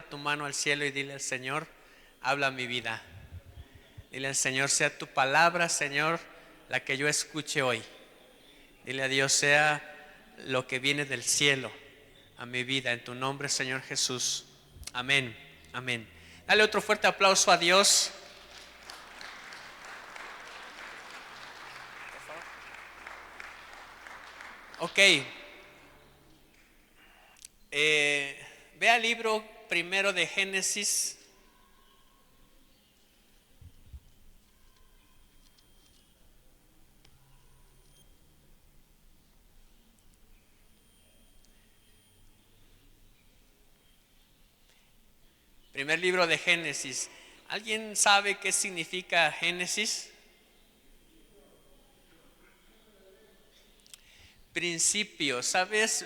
tu mano al cielo y dile al Señor, habla mi vida. Dile al Señor, sea tu palabra, Señor, la que yo escuche hoy. Dile a Dios, sea lo que viene del cielo a mi vida, en tu nombre, Señor Jesús. Amén, amén. Dale otro fuerte aplauso a Dios. Ok. Ve al libro primero de Génesis. Primer libro de Génesis. ¿Alguien sabe qué significa Génesis? Principio. ¿Sabes?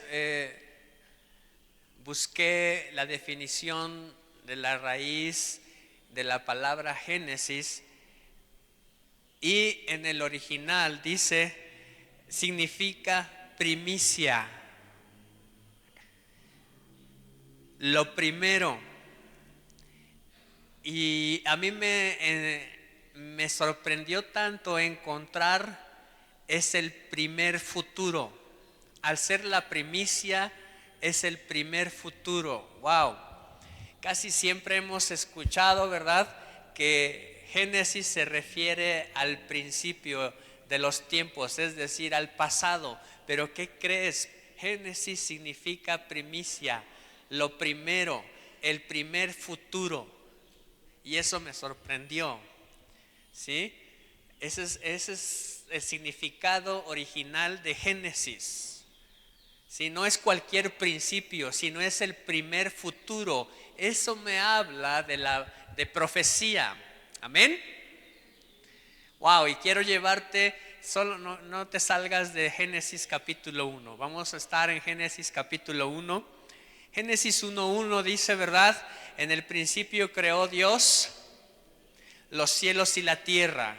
Busqué la definición de la raíz de la palabra Génesis y en el original dice, significa primicia. Lo primero. Y a mí me sorprendió tanto encontrar es el primer futuro. Al ser la primicia es el primer futuro. Wow. Casi siempre hemos escuchado, ¿verdad?, que Génesis se refiere al principio de los tiempos, es decir, al pasado. Pero ¿qué crees? Génesis significa primicia, lo primero, el primer futuro. Y eso me sorprendió, ¿sí? Ese es el significado original de Génesis. Si no es cualquier principio, sino es el primer futuro. Eso me habla de profecía. Amén. Wow, y quiero llevarte, solo no te salgas de Génesis capítulo 1. Vamos a estar en Génesis capítulo 1. Génesis 1:1 dice, ¿verdad? En el principio creó Dios los cielos y la tierra.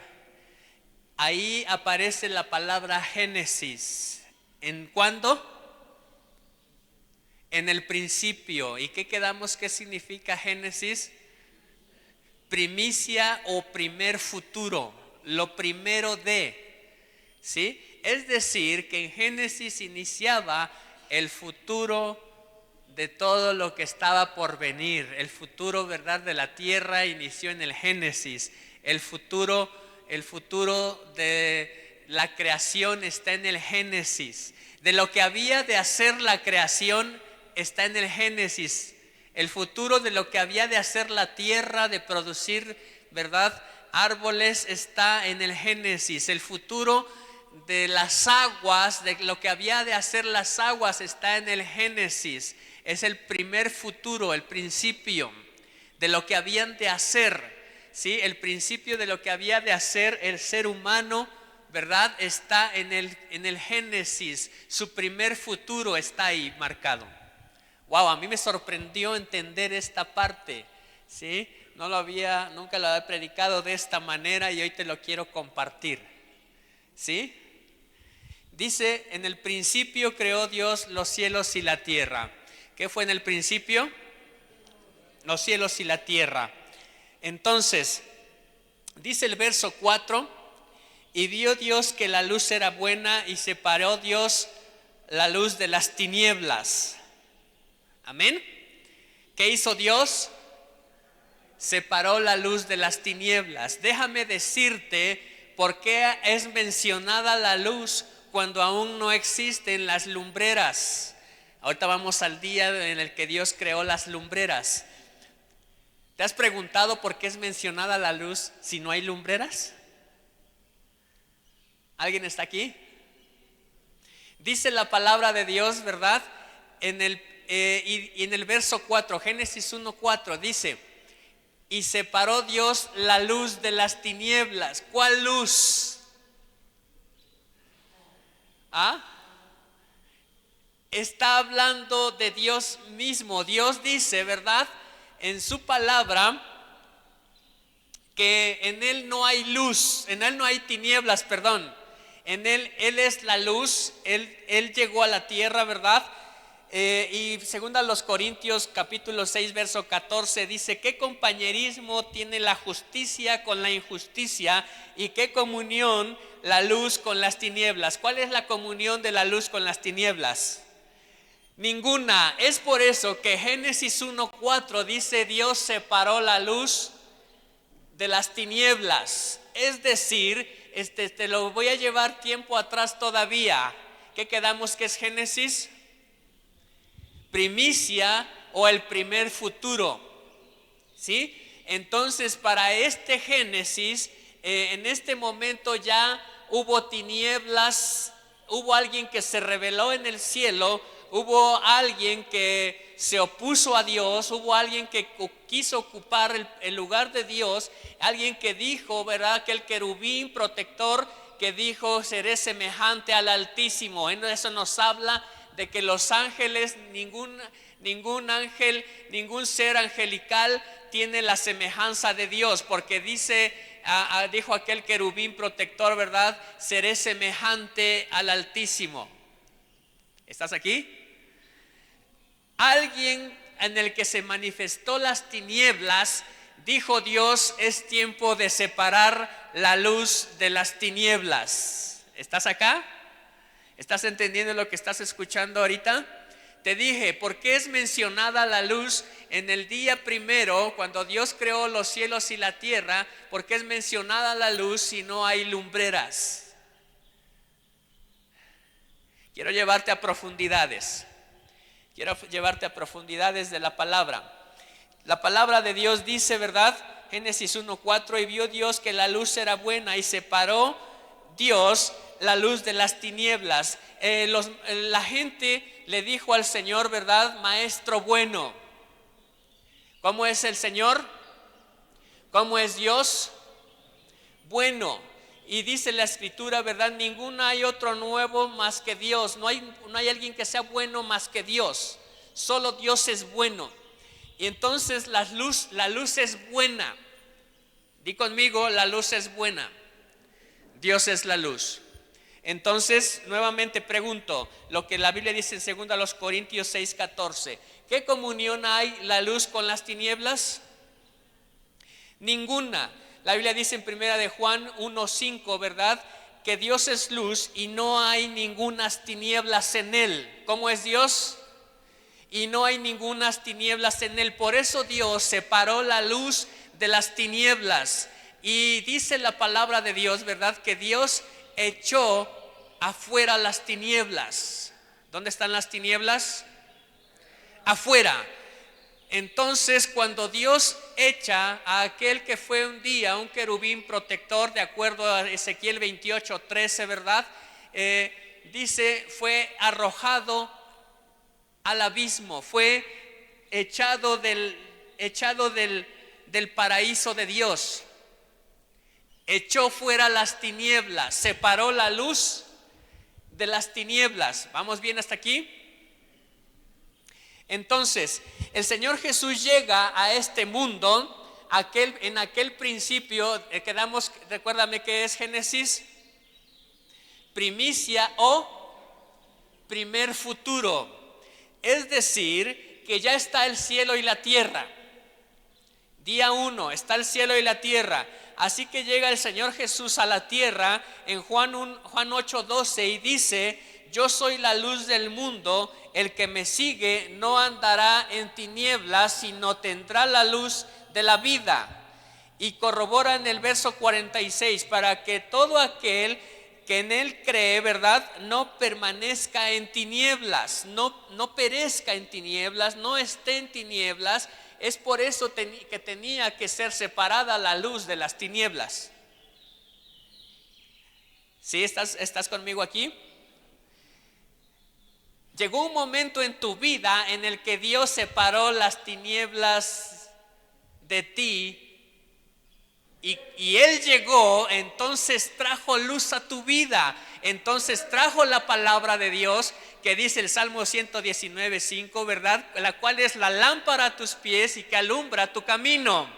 Ahí aparece la palabra Génesis. ¿En cuándo? En el principio. ¿Y qué quedamos? ¿Qué significa Génesis? Primicia o primer futuro, lo primero de, ¿sí? Es decir, que en Génesis iniciaba el futuro de todo lo que estaba por venir. El futuro, ¿verdad?, de la tierra inició en el Génesis. El futuro de la creación está en el Génesis. De lo que había de hacer la creación está en el Génesis. El futuro de lo que había de hacer la tierra, de producir, ¿verdad?, árboles, está en el Génesis. El futuro de las aguas, de lo que había de hacer las aguas, está en el Génesis. Es el primer futuro, el principio de lo que habían de hacer, ¿sí? El principio de lo que había de hacer el ser humano, ¿verdad?, está en el Génesis. Su primer futuro está ahí marcado. Wow, a mí me sorprendió entender esta parte, ¿sí? Nunca lo había predicado de esta manera y hoy te lo quiero compartir, ¿sí? Dice, en el principio creó Dios los cielos y la tierra. ¿Qué fue en el principio? Los cielos y la tierra. Entonces, dice el verso 4, y vio Dios que la luz era buena y separó Dios la luz de las tinieblas. Amén. ¿Qué hizo Dios? Separó la luz de las tinieblas. Déjame decirte por qué es mencionada la luz cuando aún no existen las lumbreras. Ahorita vamos al día en el que Dios creó las lumbreras. ¿Te has preguntado por qué es mencionada la luz si no hay lumbreras? ¿Alguien está aquí? Dice la palabra de Dios, ¿verdad? En el verso 4, Génesis 1:4 dice, y separó Dios la luz de las tinieblas. ¿Cuál luz? Está hablando de Dios mismo. Dios dice, ¿verdad?, en su palabra, que en Él no hay luz, en Él no hay tinieblas, perdón. En Él es la luz. Él llegó a la tierra, ¿verdad?, Y segunda a los Corintios capítulo 6 verso 14 dice: ¿qué compañerismo tiene la justicia con la injusticia? ¿Y qué comunión la luz con las tinieblas? ¿Cuál es la comunión de la luz con las tinieblas? Ninguna. Es por eso que Génesis 1:4 dice: Dios separó la luz de las tinieblas. Es decir, te lo voy a llevar tiempo atrás todavía. ¿Qué quedamos que es Génesis? Primicia o el primer futuro, ¿sí? Entonces, para este Génesis, en este momento ya hubo tinieblas, hubo alguien que se rebeló en el cielo, hubo alguien que se opuso a Dios, hubo alguien que quiso ocupar el lugar de Dios, alguien que dijo, ¿verdad?, que el querubín protector que dijo: seré semejante al Altísimo. Eso nos habla de que los ángeles, ningún ángel, ningún ser angelical tiene la semejanza de Dios, porque dijo aquel querubín protector, ¿verdad?, seré semejante al Altísimo. ¿Estás aquí? Alguien en el que se manifestó las tinieblas, dijo Dios: es tiempo de separar la luz de las tinieblas. ¿Estás acá? ¿Estás entendiendo lo que estás escuchando ahorita? Te dije, ¿por qué es mencionada la luz en el día primero, cuando Dios creó los cielos y la tierra? ¿Por qué es mencionada la luz si no hay lumbreras? Quiero llevarte a profundidades. Quiero llevarte a profundidades de la palabra. La palabra de Dios dice, ¿verdad? Génesis 1:4: y vio Dios que la luz era buena, y separó Dios la luz de las tinieblas. La gente le dijo al Señor, ¿verdad?, maestro bueno. ¿Cómo es el Señor? ¿Cómo es Dios? Bueno. Y dice la escritura, ¿verdad?, ninguno hay otro nuevo más que Dios. No hay alguien que sea bueno más que Dios. Solo Dios es bueno. Y entonces la luz es buena. Di conmigo: la luz es buena. Dios es la luz. Entonces, nuevamente pregunto lo que la Biblia dice en 2 Corintios 6:14. ¿Qué comunión hay la luz con las tinieblas? Ninguna. La Biblia dice en 1 de Juan 1:5, ¿verdad?, que Dios es luz y no hay ningunas tinieblas en él. ¿Cómo es Dios? Y no hay ningunas tinieblas en él. Por eso Dios separó la luz de las tinieblas. Y dice la palabra de Dios, ¿verdad?, que Dios echó afuera las tinieblas. ¿Dónde están las tinieblas? Afuera. Entonces, cuando Dios echa a aquel que fue un día un querubín protector, de acuerdo a Ezequiel 28:13, ¿verdad?, dice: fue arrojado al abismo, fue echado del paraíso de Dios. Echó fuera las tinieblas, separó la luz de las tinieblas. ¿Vamos bien hasta aquí? Entonces, el Señor Jesús llega a este mundo, en aquel principio, recuérdame qué es Génesis: primicia o primer futuro. Es decir, que ya está el cielo y la tierra. Día 1, está el cielo y la tierra. Así que llega el Señor Jesús a la tierra en Juan 8:12 y dice: yo soy la luz del mundo, el que me sigue no andará en tinieblas, sino tendrá la luz de la vida. Y corrobora en el verso 46: para que todo aquel que en él cree, ¿verdad?, no permanezca en tinieblas, no perezca en tinieblas, no esté en tinieblas. Es por eso que tenía que ser separada la luz de las tinieblas. ¿Sí? ¿Estás conmigo aquí? Llegó un momento en tu vida en el que Dios separó las tinieblas de ti, y Él llegó, entonces trajo luz a tu vida. Entonces trajo la palabra de Dios, que dice el Salmo 119:5, ¿verdad?, la cual es la lámpara a tus pies y que alumbra tu camino.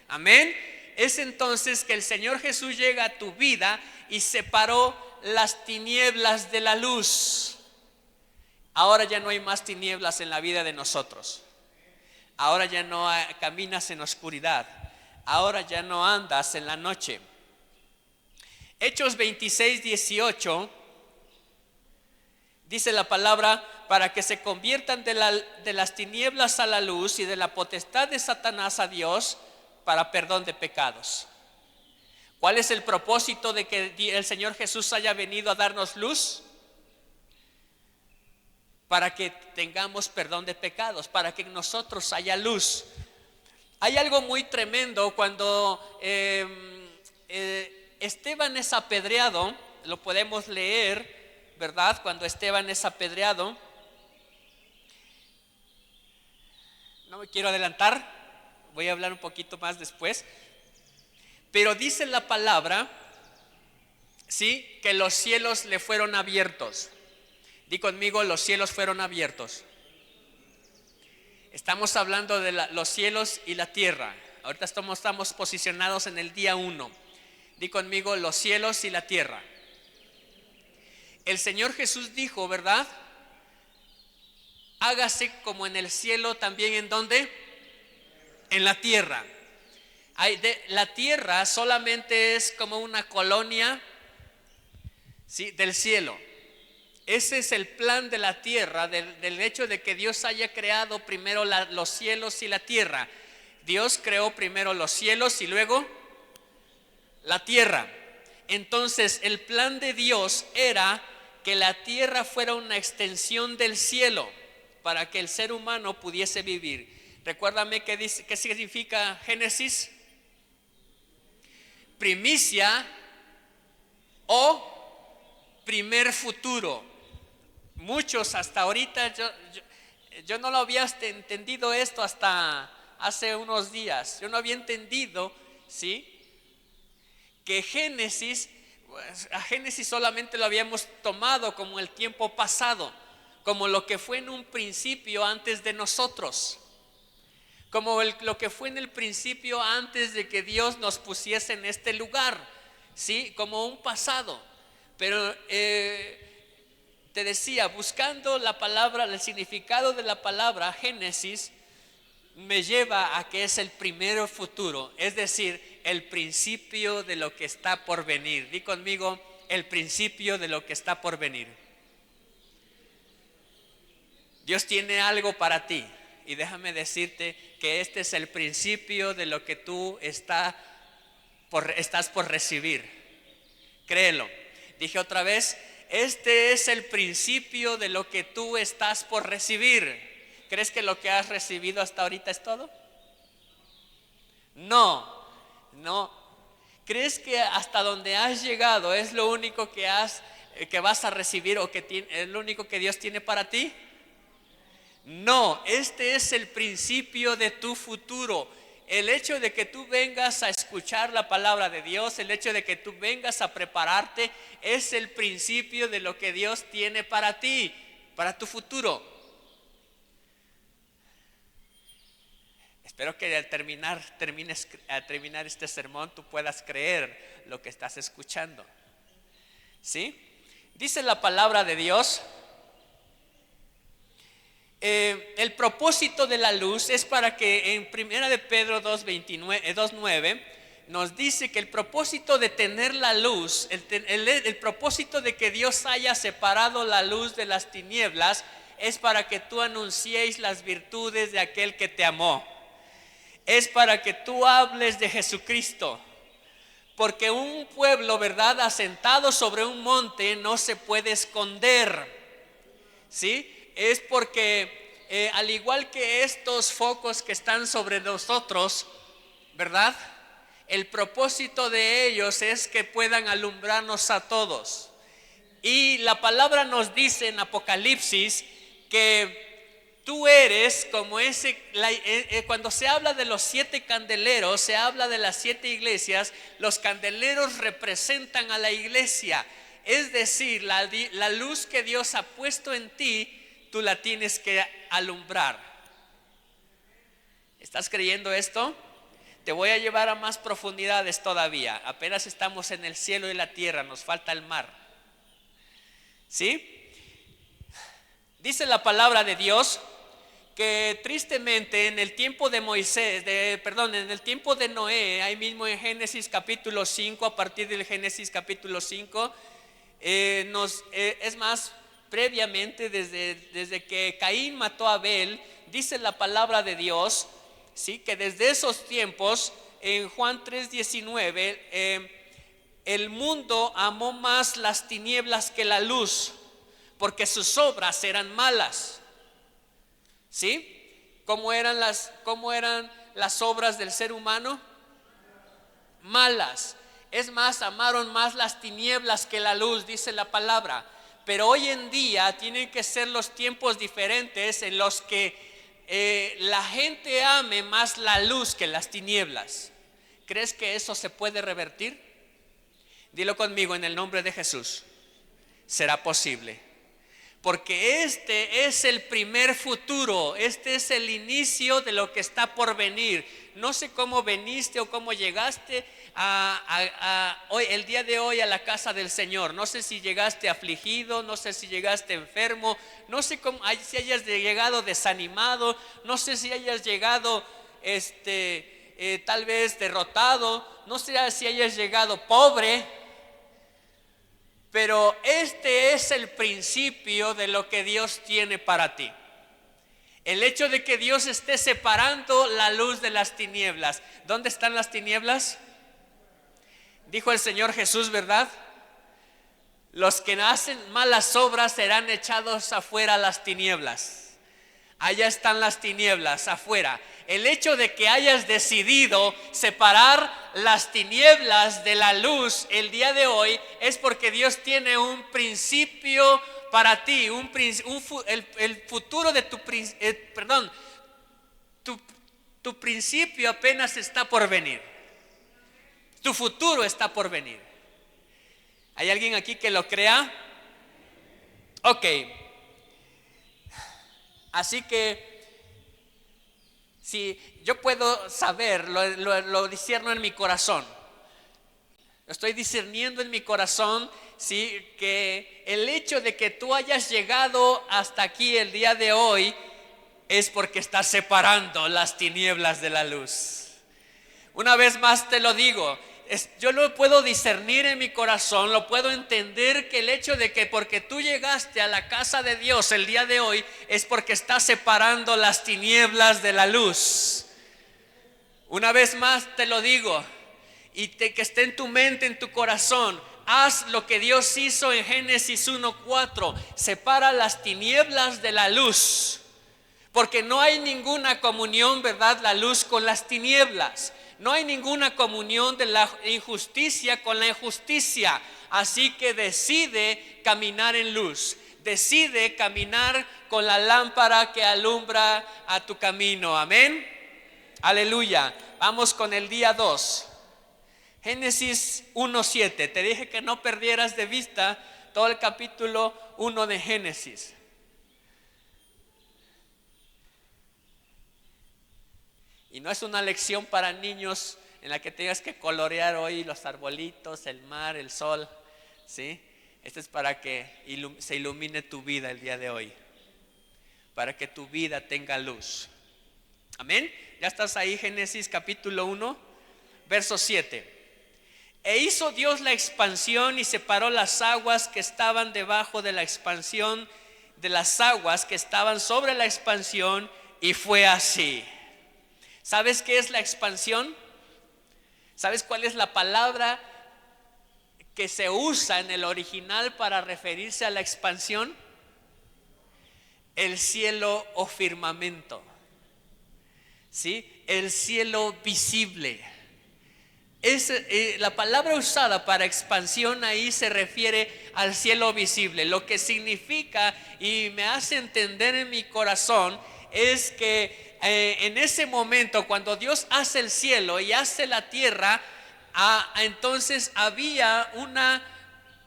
Amén. Es entonces que el Señor Jesús llega a tu vida y separó las tinieblas de la luz. Ahora ya no hay más tinieblas en la vida de nosotros. Ahora ya no caminas en oscuridad. Ahora ya no andas en la noche. Hechos 26:18 dice la palabra: para que se conviertan de las tinieblas a la luz y de la potestad de Satanás a Dios, para perdón de pecados. ¿Cuál es el propósito de que el Señor Jesús haya venido a darnos luz? Para que tengamos perdón de pecados, para que en nosotros haya luz. Hay algo muy tremendo cuando Esteban es apedreado, lo podemos leer, ¿verdad? Cuando Esteban es apedreado. No me quiero adelantar, voy a hablar un poquito más después. Pero dice la palabra, ¿sí?, que los cielos le fueron abiertos. Di conmigo: los cielos fueron abiertos. Estamos hablando de los cielos y la tierra. Ahorita estamos posicionados en el día 1. Di conmigo: los cielos y la tierra. El Señor Jesús dijo, ¿verdad? Hágase como en el cielo, también ¿en dónde? En la tierra. La tierra solamente es como una colonia, ¿sí?, del cielo. Ese es el plan de la tierra, del hecho de que Dios haya creado primero los cielos y la tierra. Dios creó primero los cielos y luego la tierra. Entonces el plan de Dios era que la tierra fuera una extensión del cielo para que el ser humano pudiese vivir. Recuérdame qué significa Génesis. Primicia o primer futuro. Muchos hasta ahorita, yo no lo había entendido esto hasta hace unos días. Yo no había entendido, ¿sí?, que Génesis, a Génesis solamente lo habíamos tomado como el tiempo pasado, como lo que fue en un principio antes de nosotros, como lo que fue en el principio antes de que Dios nos pusiese en este lugar, ¿sí?, como un pasado. Pero te decía, buscando la palabra, el significado de la palabra Génesis me lleva a que es el primer futuro, es decir, el principio de lo que está por venir. Di conmigo: el principio de lo que está por venir. Dios tiene algo para ti, y déjame decirte que este es el principio de lo que tú estás por recibir. Créelo. Dije otra vez: este es el principio de lo que tú estás por recibir. ¿Crees que lo que has recibido hasta ahorita es todo? No. ¿Crees que hasta donde has llegado es lo único que vas a recibir o que es lo único que Dios tiene para ti? No, este es el principio de tu futuro. El hecho de que tú vengas a escuchar la palabra de Dios, el hecho de que tú vengas a prepararte, es el principio de lo que Dios tiene para ti, para tu futuro. Espero que al terminar este sermón tú puedas creer lo que estás escuchando. ¿Sí? Dice la palabra de Dios, el propósito de la luz es para que en 1 de Pedro 2:9 nos dice que el propósito de tener la luz, el propósito de que Dios haya separado la luz de las tinieblas, es para que tú anunciéis las virtudes de aquel que te amó. Es para que tú hables de Jesucristo. Porque un pueblo, ¿verdad?, asentado sobre un monte no se puede esconder. ¿Sí? Es porque al igual que estos focos que están sobre nosotros, ¿verdad?, el propósito de ellos es que puedan alumbrarnos a todos. Y la palabra nos dice en Apocalipsis que tú eres como cuando se habla de los 7 candeleros, se habla de las 7 iglesias. Los candeleros representan a la iglesia. Es decir, la luz que Dios ha puesto en ti, tú la tienes que alumbrar. ¿Estás creyendo esto? Te voy a llevar a más profundidades todavía. Apenas estamos en el cielo y la tierra, nos falta el mar. ¿Sí? Dice la palabra de Dios que tristemente en el tiempo de en el tiempo de Noé, ahí mismo en Génesis capítulo 5, a partir del Génesis capítulo 5, es más, previamente, desde que Caín mató a Abel, dice la palabra de Dios, ¿sí?, que desde esos tiempos, en Juan 3:19, el mundo amó más las tinieblas que la luz, porque sus obras eran malas. ¿Sí? ¿Cómo eran las obras del ser humano? Malas. Es más, amaron más las tinieblas que la luz, dice la palabra. Pero hoy en día tienen que ser los tiempos diferentes en los que la gente ame más la luz que las tinieblas. ¿Crees que eso se puede revertir? Dilo conmigo, en el nombre de Jesús. Será posible. Porque este es el primer futuro, este es el inicio de lo que está por venir. No sé cómo veniste o cómo llegaste hoy, el día de hoy, a la casa del Señor. No sé si llegaste afligido, no sé si llegaste enfermo, no sé si hayas llegado desanimado, no sé si hayas llegado tal vez derrotado, no sé si hayas llegado pobre. Pero este es el principio de lo que Dios tiene para ti. El hecho de que Dios esté separando la luz de las tinieblas. ¿Dónde están las tinieblas? Dijo el Señor Jesús, ¿verdad? Los que hacen malas obras serán echados afuera a las tinieblas. Allá están las tinieblas, afuera. El hecho de que hayas decidido separar las tinieblas de la luz el día de hoy es porque Dios tiene un principio para ti, el futuro de tu principio apenas está por venir. Tu futuro está por venir. ¿Hay alguien aquí que lo crea? Ok. Así que si yo puedo saber, lo discierno en mi corazón. Estoy discerniendo en mi corazón, sí, que el hecho de que tú hayas llegado hasta aquí el día de hoy es porque estás separando las tinieblas de la luz. Una vez más te lo digo, yo lo puedo discernir en mi corazón, lo puedo entender, que el hecho de que porque tú llegaste a la casa de Dios el día de hoy es porque estás separando las tinieblas de la luz. Una vez más te lo digo, que esté en tu mente, en tu corazón. Haz lo que Dios hizo en Génesis 1:4, separa las tinieblas de la luz, porque no hay ninguna comunión, ¿verdad?, la luz con las tinieblas. No hay ninguna comunión de la injusticia con la injusticia. Así que decide caminar en luz. Decide caminar con la lámpara que alumbra a tu camino. Amén. Aleluya. Vamos con el día 2. Génesis 1:7. Te dije que no perdieras de vista todo el capítulo 1 de Génesis. Y no es una lección para niños en la que tengas que colorear hoy los arbolitos, el mar, el sol, ¿sí? Esto es para que se ilumine tu vida el día de hoy, para que tu vida tenga luz. Amén. Ya estás ahí, Génesis capítulo 1, verso 7. E hizo Dios la expansión y separó las aguas que estaban debajo de la expansión de las aguas que estaban sobre la expansión, y fue así. ¿Sabes qué es la expansión? ¿Sabes cuál es la palabra que se usa en el original para referirse a la expansión? El cielo o firmamento. ¿Sí? El cielo visible. La palabra usada para expansión ahí se refiere al cielo visible. Lo que significa, y me hace entender en mi corazón, es que en ese momento, cuando Dios hace el cielo y hace la tierra, entonces había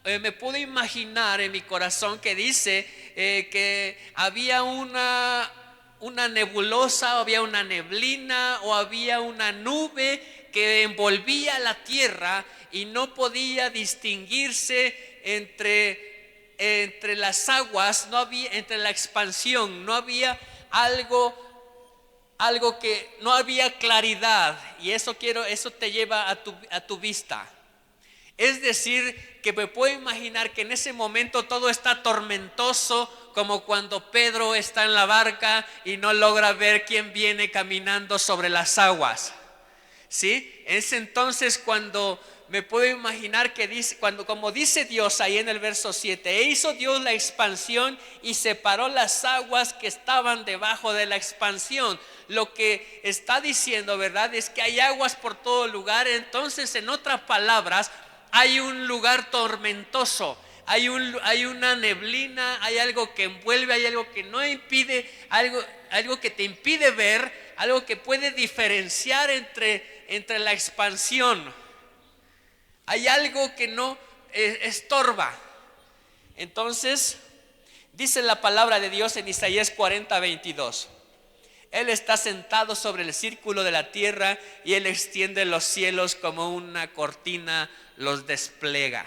me puedo imaginar en mi corazón que dice que había una nebulosa, o había una neblina, o había una nube que envolvía la tierra y no podía distinguirse entre entre las aguas no había, entre la expansión no había algo que no había claridad, y eso te lleva a tu vista. Es decir, que me puedo imaginar que en ese momento todo está tormentoso, como cuando Pedro está en la barca y no logra ver quién viene caminando sobre las aguas. ¿Sí? Es entonces cuando me puedo imaginar que dice, como dice Dios ahí en el verso 7, e hizo Dios la expansión y separó las aguas que estaban debajo de la expansión. Lo que está diciendo, ¿verdad?, es que hay aguas por todo lugar. Entonces, en otras palabras, hay un lugar tormentoso, hay una neblina, hay algo que envuelve, hay algo que no impide, algo que te impide ver, algo que puede diferenciar entre la expansión. Hay algo que no estorba. Entonces, dice la palabra de Dios en Isaías 40:22. Él está sentado sobre el círculo de la tierra y Él extiende los cielos como una cortina, los despliega.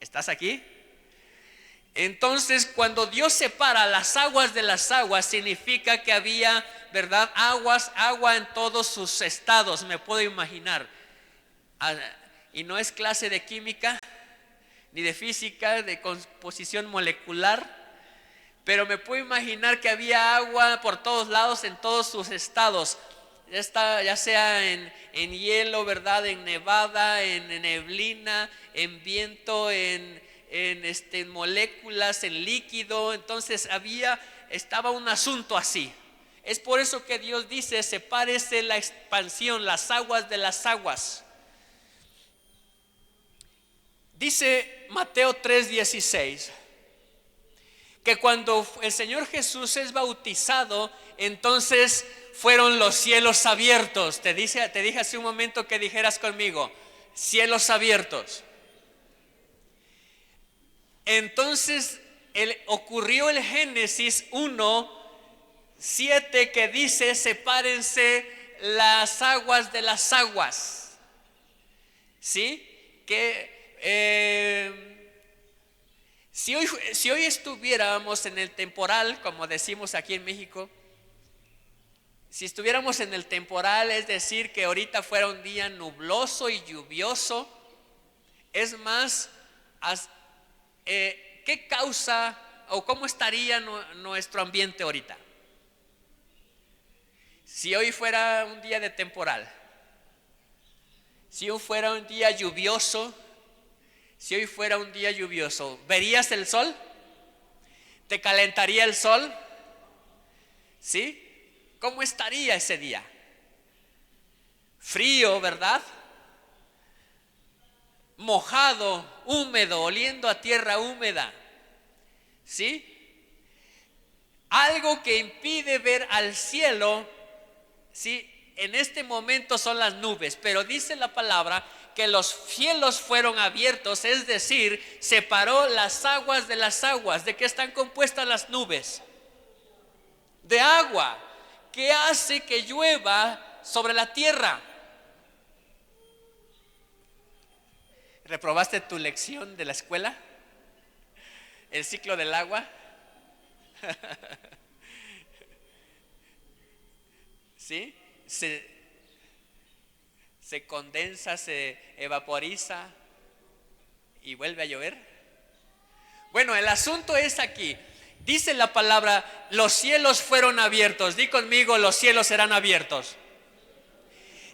¿Estás aquí? Entonces, cuando Dios separa las aguas de las aguas, significa que había, ¿verdad?, agua en todos sus estados, me puedo imaginar. Y no es clase de química, ni de física, de composición molecular, pero me puedo imaginar que había agua por todos lados, en todos sus estados, ya sea en hielo, ¿verdad?, en nevada, en neblina, en viento, en moléculas, en líquido. Entonces estaba un asunto así. Es por eso que Dios dice: sepárese la expansión, las aguas de las aguas. Dice Mateo 3:16 que cuando el Señor Jesús es bautizado, entonces fueron los cielos abiertos. Te dije hace un momento que dijeras conmigo: cielos abiertos. Entonces ocurrió el Génesis 1:7 que dice: sepárense las aguas de las aguas. ¿Sí? Si hoy estuviéramos en el temporal, como decimos aquí en México, si estuviéramos en el temporal, es decir, que ahorita fuera un día nubloso y lluvioso, es más, ¿qué causa o cómo estaría nuestro ambiente ahorita? Si hoy fuera un día de temporal, si hoy fuera un día lluvioso, ¿verías el sol? ¿Te calentaría el sol? ¿Sí? ¿Cómo estaría ese día? Frío, ¿verdad? Mojado, húmedo, oliendo a tierra húmeda. ¿Sí? Algo que impide ver al cielo, ¿sí?, en este momento son las nubes, pero dice la palabra que los cielos fueron abiertos, es decir, separó las aguas de las aguas. ¿De qué están compuestas las nubes? De agua, que hace que llueva sobre la tierra. ¿Reprobaste tu lección de la escuela? ¿El ciclo del agua? ¿Sí? Se condensa, se evaporiza y vuelve a llover. Bueno, el asunto es aquí. Dice la palabra: los cielos fueron abiertos. Di conmigo: los cielos serán abiertos.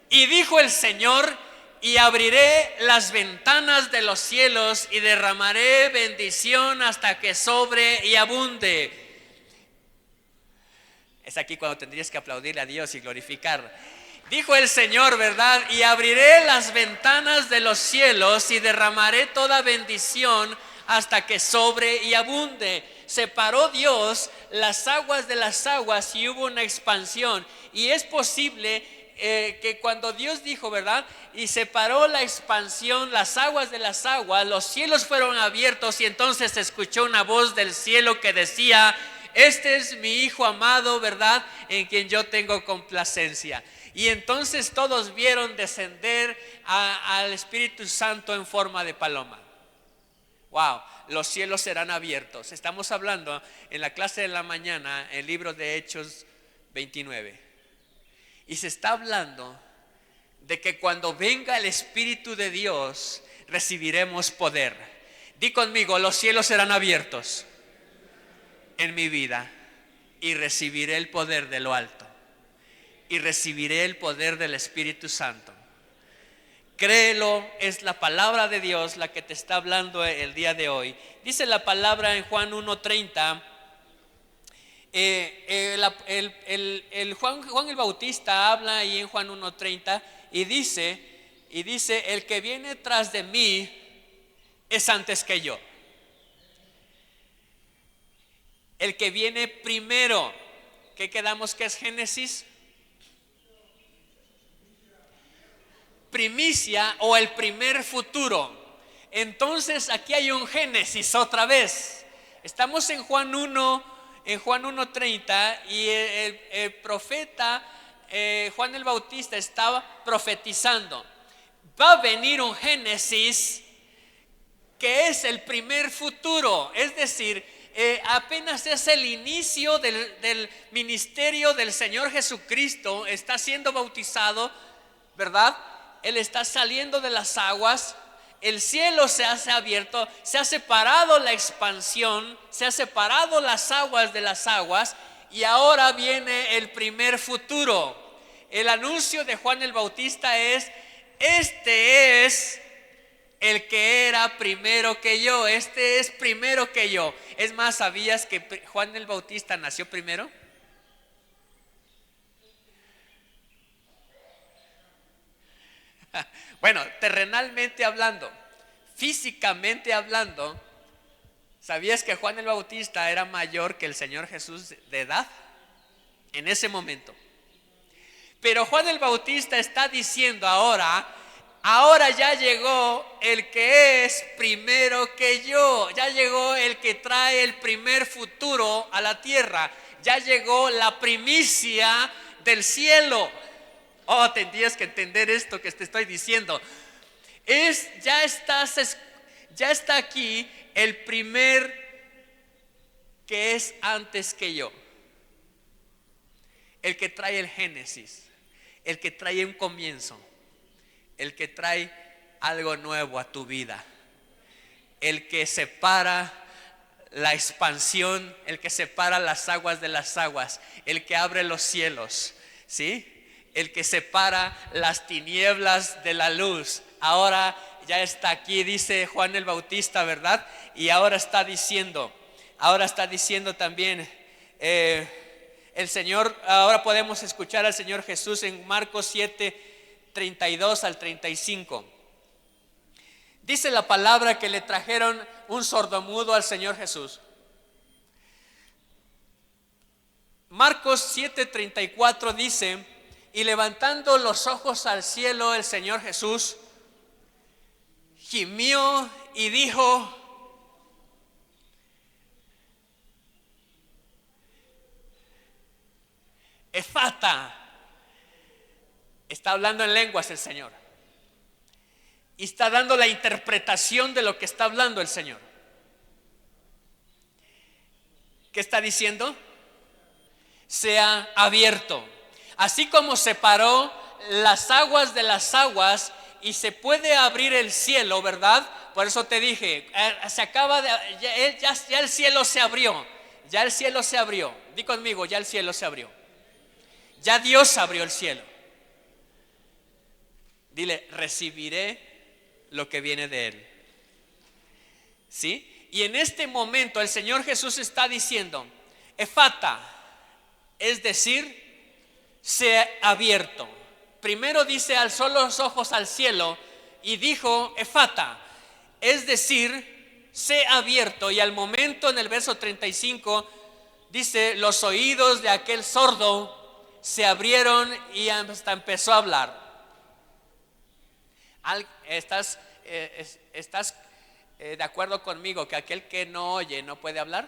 Y dijo el Señor: y abriré las ventanas de los cielos y derramaré bendición hasta que sobre y abunde. Es aquí cuando tendrías que aplaudirle a Dios y glorificar. Dijo el Señor, ¿verdad? Y abriré las ventanas de los cielos y derramaré toda bendición hasta que sobre y abunde. Separó Dios las aguas de las aguas y hubo una expansión. Y es posible que cuando Dios dijo, ¿verdad?, y separó la expansión, las aguas de las aguas, los cielos fueron abiertos y entonces se escuchó una voz del cielo que decía: este es mi Hijo amado, ¿verdad?, en quien yo tengo complacencia. Y entonces todos vieron descender al Espíritu Santo en forma de paloma. Wow, los cielos serán abiertos. Estamos hablando en la clase de la mañana, el libro de Hechos 29. Y se está hablando de que cuando venga el Espíritu de Dios, recibiremos poder. Di conmigo, los cielos serán abiertos en mi vida y recibiré el poder de lo alto. Y recibiré el poder del Espíritu Santo. Créelo, es la palabra de Dios la que te está hablando el día de hoy. Dice la palabra en Juan 1:30. Juan el Bautista habla ahí en Juan 1:30 y dice, el que viene tras de mí es antes que yo. El que viene primero, ¿qué quedamos que es Génesis? Primicia o el primer futuro. Entonces aquí hay un Génesis otra vez. Estamos en Juan 1:30 y el profeta Juan el Bautista estaba profetizando. Va a venir un Génesis que es el primer futuro, es decir, apenas es el inicio del ministerio del Señor Jesucristo. Está siendo bautizado, ¿verdad? Él está saliendo de las aguas, el cielo se hace abierto, se ha separado la expansión, se ha separado las aguas de las aguas y ahora viene el primer futuro. El anuncio de Juan el Bautista es, este es el que era primero que yo, este es primero que yo. Es más, ¿sabías que Juan el Bautista nació primero? Bueno, terrenalmente hablando, físicamente hablando, ¿sabías que Juan el Bautista era mayor que el Señor Jesús de edad en ese momento? Pero Juan el Bautista está diciendo ahora ya llegó el que es primero que yo, ya llegó el que trae el primer futuro a la tierra, ya llegó la primicia del cielo. Oh, tendrías que entender esto que te estoy diciendo. Ya está aquí el primer que es antes que yo. El que trae el Génesis, el que trae un comienzo, el que trae algo nuevo a tu vida, el que separa la expansión, el que separa las aguas de las aguas, el que abre los cielos, ¿sí? El que separa las tinieblas de la luz. Ahora ya está aquí, dice Juan el Bautista, ¿verdad? Y ahora está diciendo también el Señor. Ahora podemos escuchar al Señor Jesús en Marcos 7:32 al 35. Dice la palabra que le trajeron un sordomudo al Señor Jesús. Marcos 7:34 dice: y levantando los ojos al cielo, el Señor Jesús gimió y dijo: Efata. Está hablando en lenguas el Señor y está dando la interpretación de lo que está hablando el Señor. ¿Qué está diciendo? Sea abierto. Así como separó las aguas de las aguas y se puede abrir el cielo, ¿verdad? Por eso te dije, ya el cielo se abrió. Ya el cielo se abrió. Di conmigo, ya el cielo se abrió. Ya Dios abrió el cielo. Dile, recibiré lo que viene de Él. ¿Sí? Y en este momento el Señor Jesús está diciendo: Efata, es decir, sea abierto. Primero dice, alzó los ojos al cielo y dijo: Efata, es decir, sea abierto. Y al momento, en el verso 35, dice: los oídos de aquel sordo se abrieron y hasta empezó a hablar. ¿Estás de acuerdo conmigo que aquel que no oye no puede hablar?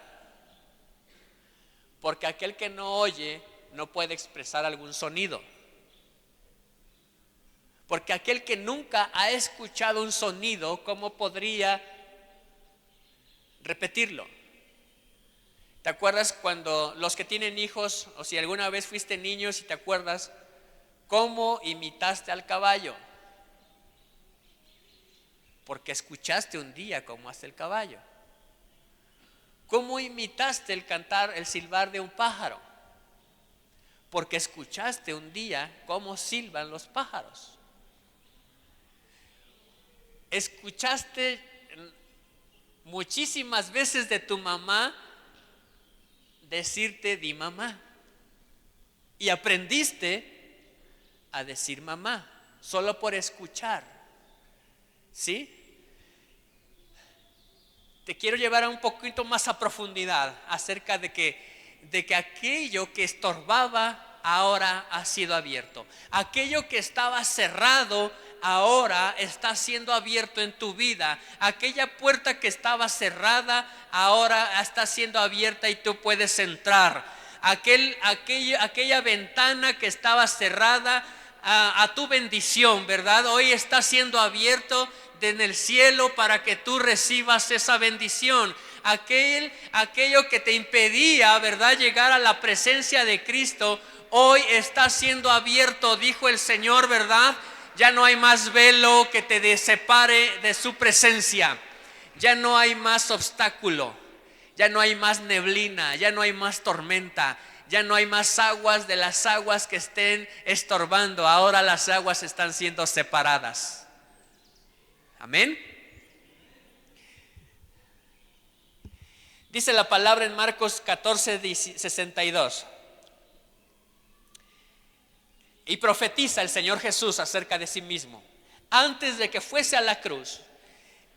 Porque aquel que no oye no puede expresar algún sonido. Porque aquel que nunca ha escuchado un sonido, ¿cómo podría repetirlo. ¿Te acuerdas cuando los que tienen hijos, o si alguna vez fuiste niño, si te acuerdas, cómo imitaste al caballo? Porque escuchaste un día cómo hace el caballo. ¿Cómo imitaste el cantar, el silbar de un pájaro? Porque escuchaste un día cómo silban los pájaros. Escuchaste muchísimas veces de tu mamá decirte di mamá. Y aprendiste a decir mamá solo por escuchar. ¿Sí? Te quiero llevar a un poquito más a profundidad acerca de que aquello que estorbaba ahora ha sido abierto. Aquello que estaba cerrado ahora está siendo abierto en tu vida. Aquella puerta que estaba cerrada ahora está siendo abierta y tú puedes entrar. Aquella ventana que estaba cerrada a tu bendición, ¿verdad? Hoy está siendo abierto en el cielo para que tú recibas esa bendición. Aquello que te impedía, ¿verdad?, llegar a la presencia de Cristo, hoy está siendo abierto, dijo el Señor, ¿verdad? Ya no hay más velo que te separe de su presencia. Ya no hay más obstáculo. Ya no hay más neblina. Ya no hay más tormenta. Ya no hay más aguas de las aguas que estén estorbando. Ahora las aguas están siendo separadas. Amén. Dice la palabra en Marcos 14:62. Y profetiza el Señor Jesús acerca de sí mismo antes de que fuese a la cruz.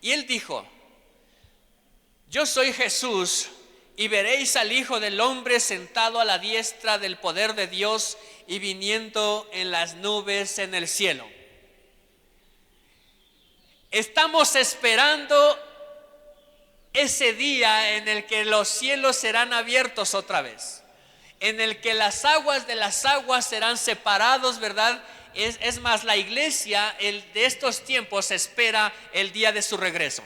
Y él dijo: yo soy Jesús, y veréis al Hijo del Hombre sentado a la diestra del poder de Dios y viniendo en las nubes en el cielo. Estamos esperando ese día en el que los cielos serán abiertos otra vez, en el que las aguas de las aguas serán separados, ¿verdad? Es más, la iglesia de estos tiempos espera el día de su regreso.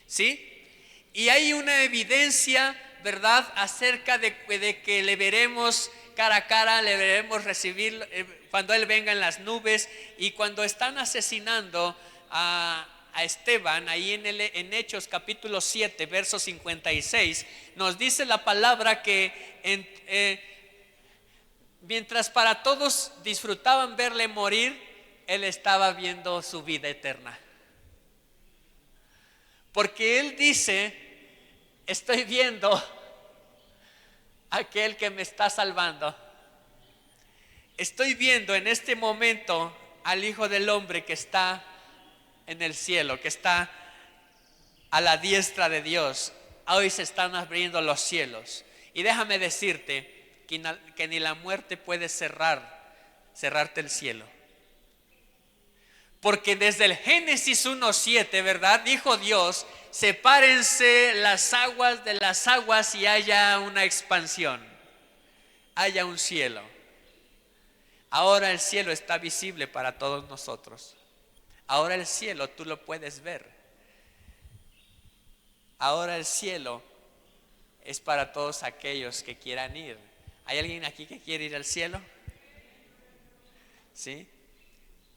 ¿Sí? Y hay una evidencia, ¿verdad?, acerca de que le veremos cara a cara, le veremos recibir cuando Él venga en las nubes. Y cuando están asesinando a Esteban, ahí en Hechos capítulo 7, verso 56, nos dice la palabra que mientras para todos disfrutaban verle morir, Él estaba viendo su vida eterna. Porque Él dice: estoy viendo a aquel que me está salvando. Estoy viendo en este momento al Hijo del Hombre que está en el cielo, que está a la diestra de Dios. Hoy se están abriendo los cielos. Y déjame decirte que ni la muerte puede cerrarte el cielo. Porque desde el Génesis 1:7, ¿verdad?, dijo Dios: sepárense las aguas de las aguas y haya una expansión, haya un cielo. Ahora el cielo está visible para todos nosotros. Ahora el cielo tú lo puedes ver. Ahora el cielo es para todos aquellos que quieran ir. ¿Hay alguien aquí que quiere ir al cielo? ¿Sí?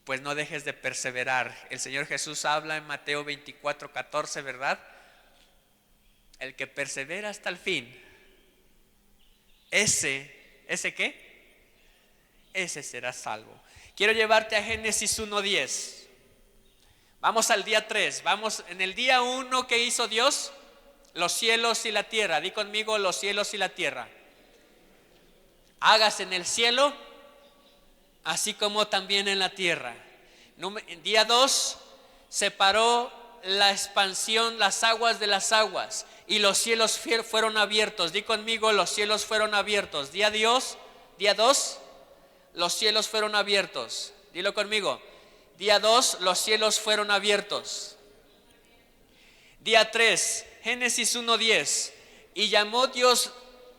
Pues no dejes de perseverar. El Señor Jesús habla en Mateo 24:14, ¿verdad? El que persevera hasta el fin, ¿ese qué? Ese será salvo. Quiero llevarte a Génesis 1:10. Vamos al día 3. Vamos en el día 1. ¿Qué hizo Dios? Los cielos y la tierra. Di conmigo: los cielos y la tierra. Hágase en el cielo así como también en la tierra. Día 2, separó la expansión, las aguas de las aguas, y los cielos fueron abiertos. Di conmigo: los cielos fueron abiertos. Día 2, los cielos fueron abiertos. Dilo conmigo: día 2, los cielos fueron abiertos. Día 3, Génesis 1:10. Y llamó Dios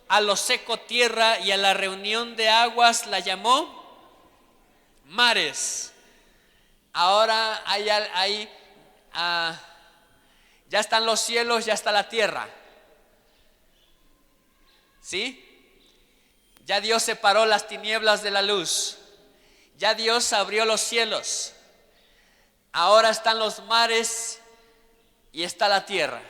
a lo seco tierra, y a la reunión de aguas la llamó mares. Ahora Ya están los cielos, ya está la tierra. ¿Sí? Ya Dios separó las tinieblas de la luz. Ya Dios abrió los cielos. Ahora están los mares y está la tierra.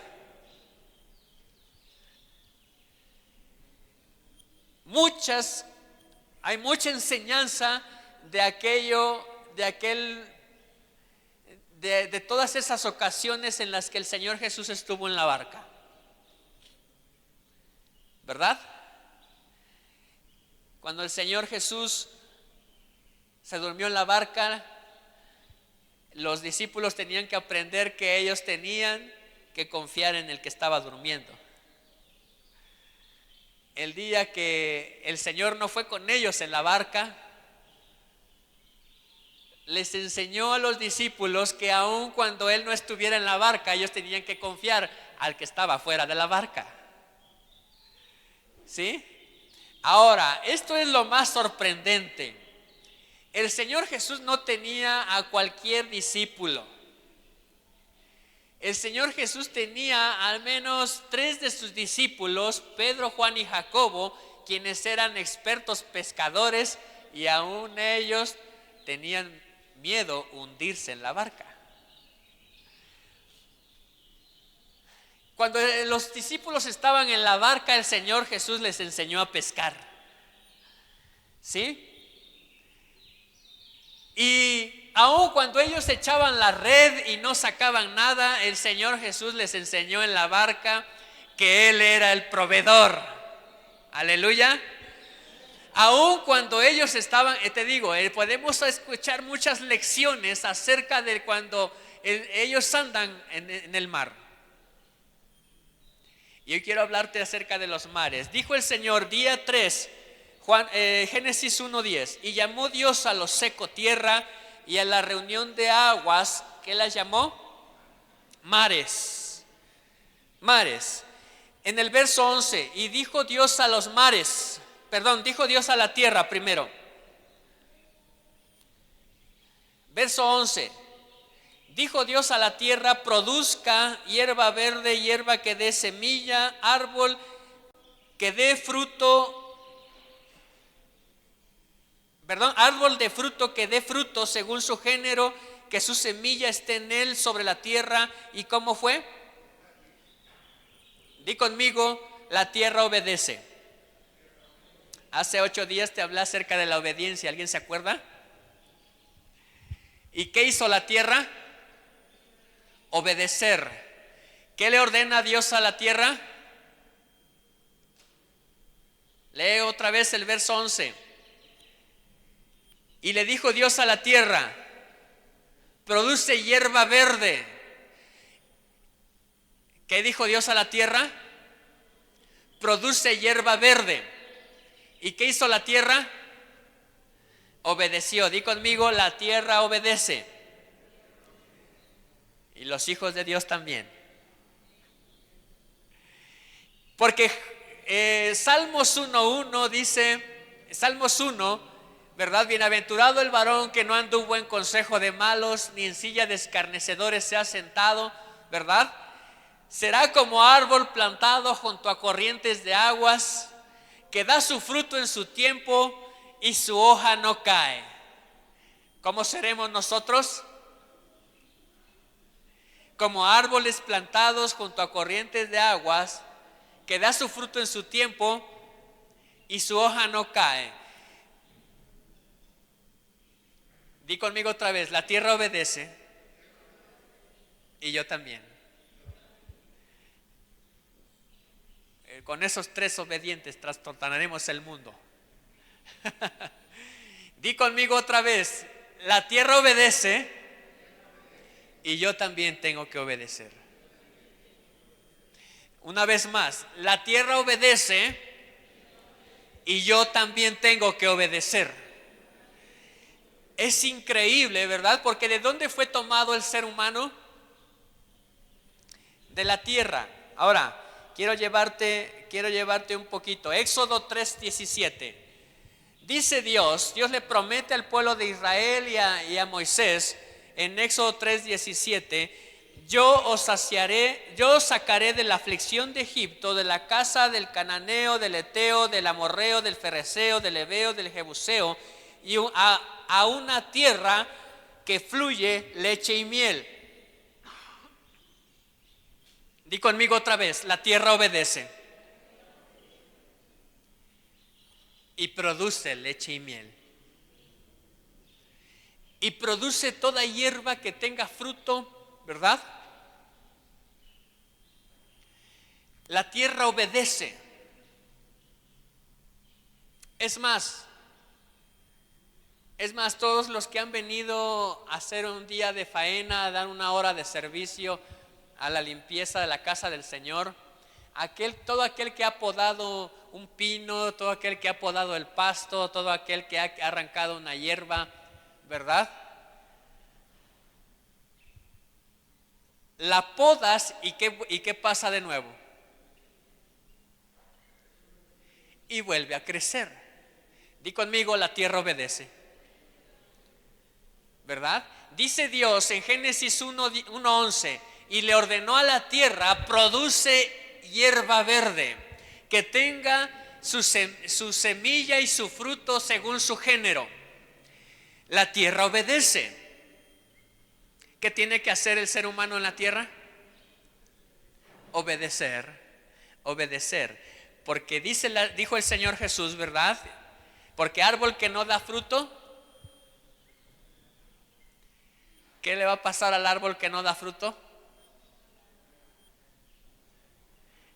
Hay mucha enseñanza de todas esas ocasiones en las que el Señor Jesús estuvo en la barca, ¿verdad? Cuando el Señor Jesús se durmió en la barca, los discípulos tenían que aprender que ellos tenían que confiar en el que estaba durmiendo. El día que el Señor no fue con ellos en la barca, les enseñó a los discípulos que aun cuando Él no estuviera en la barca, ellos tenían que confiar al que estaba fuera de la barca. ¿Sí? Ahora, esto es lo más sorprendente. El Señor Jesús no tenía a cualquier discípulo. El Señor Jesús tenía al menos 3 de sus discípulos, Pedro, Juan y Jacobo, quienes eran expertos pescadores, y aún ellos tenían miedo hundirse en la barca. Cuando los discípulos estaban en la barca, el Señor Jesús les enseñó a pescar. ¿Sí? Y aun cuando ellos echaban la red y no sacaban nada, el Señor Jesús les enseñó en la barca que Él era el proveedor. Aleluya. Aun cuando ellos estaban, te digo, podemos escuchar muchas lecciones acerca de cuando ellos andan en el mar. Y hoy quiero hablarte acerca de los mares. Dijo el Señor, día 3, Génesis 1:10, y llamó Dios a lo seco tierra, y a la reunión de aguas, ¿qué las llamó? Mares. Mares. En el verso 11, y dijo Dios a los mares, dijo Dios a la tierra primero. Verso 11. Dijo Dios a la tierra, produzca hierba verde, hierba que dé semilla, árbol que dé fruto, árbol de fruto que dé fruto según su género, que su semilla esté en él sobre la tierra. ¿Y cómo fue? Di conmigo, la tierra obedece. Hace 8 días te hablé acerca de la obediencia, ¿alguien se acuerda? ¿Y qué hizo la tierra? Obedecer. ¿Qué le ordena Dios a la tierra? Lee otra vez el verso 11. Y le dijo Dios a la tierra, produce hierba verde. ¿Qué dijo Dios a la tierra? Produce hierba verde. ¿Y qué hizo la tierra? Obedeció. Di conmigo, la tierra obedece. Y los hijos de Dios también. Porque Salmos 1:1 dice, Salmos 1, ¿verdad? Bienaventurado el varón que no anduvo en consejo de malos, ni en silla de escarnecedores se ha sentado, ¿verdad? Será como árbol plantado junto a corrientes de aguas, que da su fruto en su tiempo y su hoja no cae. ¿Cómo seremos nosotros? Como árboles plantados junto a corrientes de aguas, que da su fruto en su tiempo y su hoja no cae. Di conmigo otra vez, la tierra obedece y yo también. Con esos 3 obedientes trastornaremos el mundo. Di conmigo otra vez, la tierra obedece y yo también tengo que obedecer. Una vez más, la tierra obedece y yo también tengo que obedecer. Es increíble, ¿verdad? Porque ¿de dónde fue tomado el ser humano? De la tierra. Ahora, quiero llevarte un poquito. Éxodo 3:17. Dice Dios le promete al pueblo de Israel y a Moisés en Éxodo 3:17, yo os saciaré, yo os sacaré de la aflicción de Egipto, de la casa del cananeo, del eteo, del amorreo, del ferezeo, del heveo, del jebuseo, y a una tierra que fluye leche y miel. Di conmigo otra vez, la tierra obedece y produce leche y miel. Y produce toda hierba que tenga fruto, ¿verdad? La tierra obedece. Es más, todos los que han venido a hacer un día de faena, a dar una hora de servicio a la limpieza de la casa del Señor, todo aquel que ha podado un pino, todo aquel que ha podado el pasto, todo aquel que ha arrancado una hierba, ¿verdad? La podas y ¿qué pasa de nuevo? Y vuelve a crecer. Di conmigo, la tierra obedece, ¿verdad? Dice Dios en Génesis 1:11, y le ordenó a la tierra: produce hierba verde, que tenga su semilla y su fruto según su género. La tierra obedece. ¿Qué tiene que hacer el ser humano en la tierra? Obedecer. Porque dijo el Señor Jesús, ¿verdad? Porque árbol que no da fruto, ¿qué le va a pasar al árbol que no da fruto?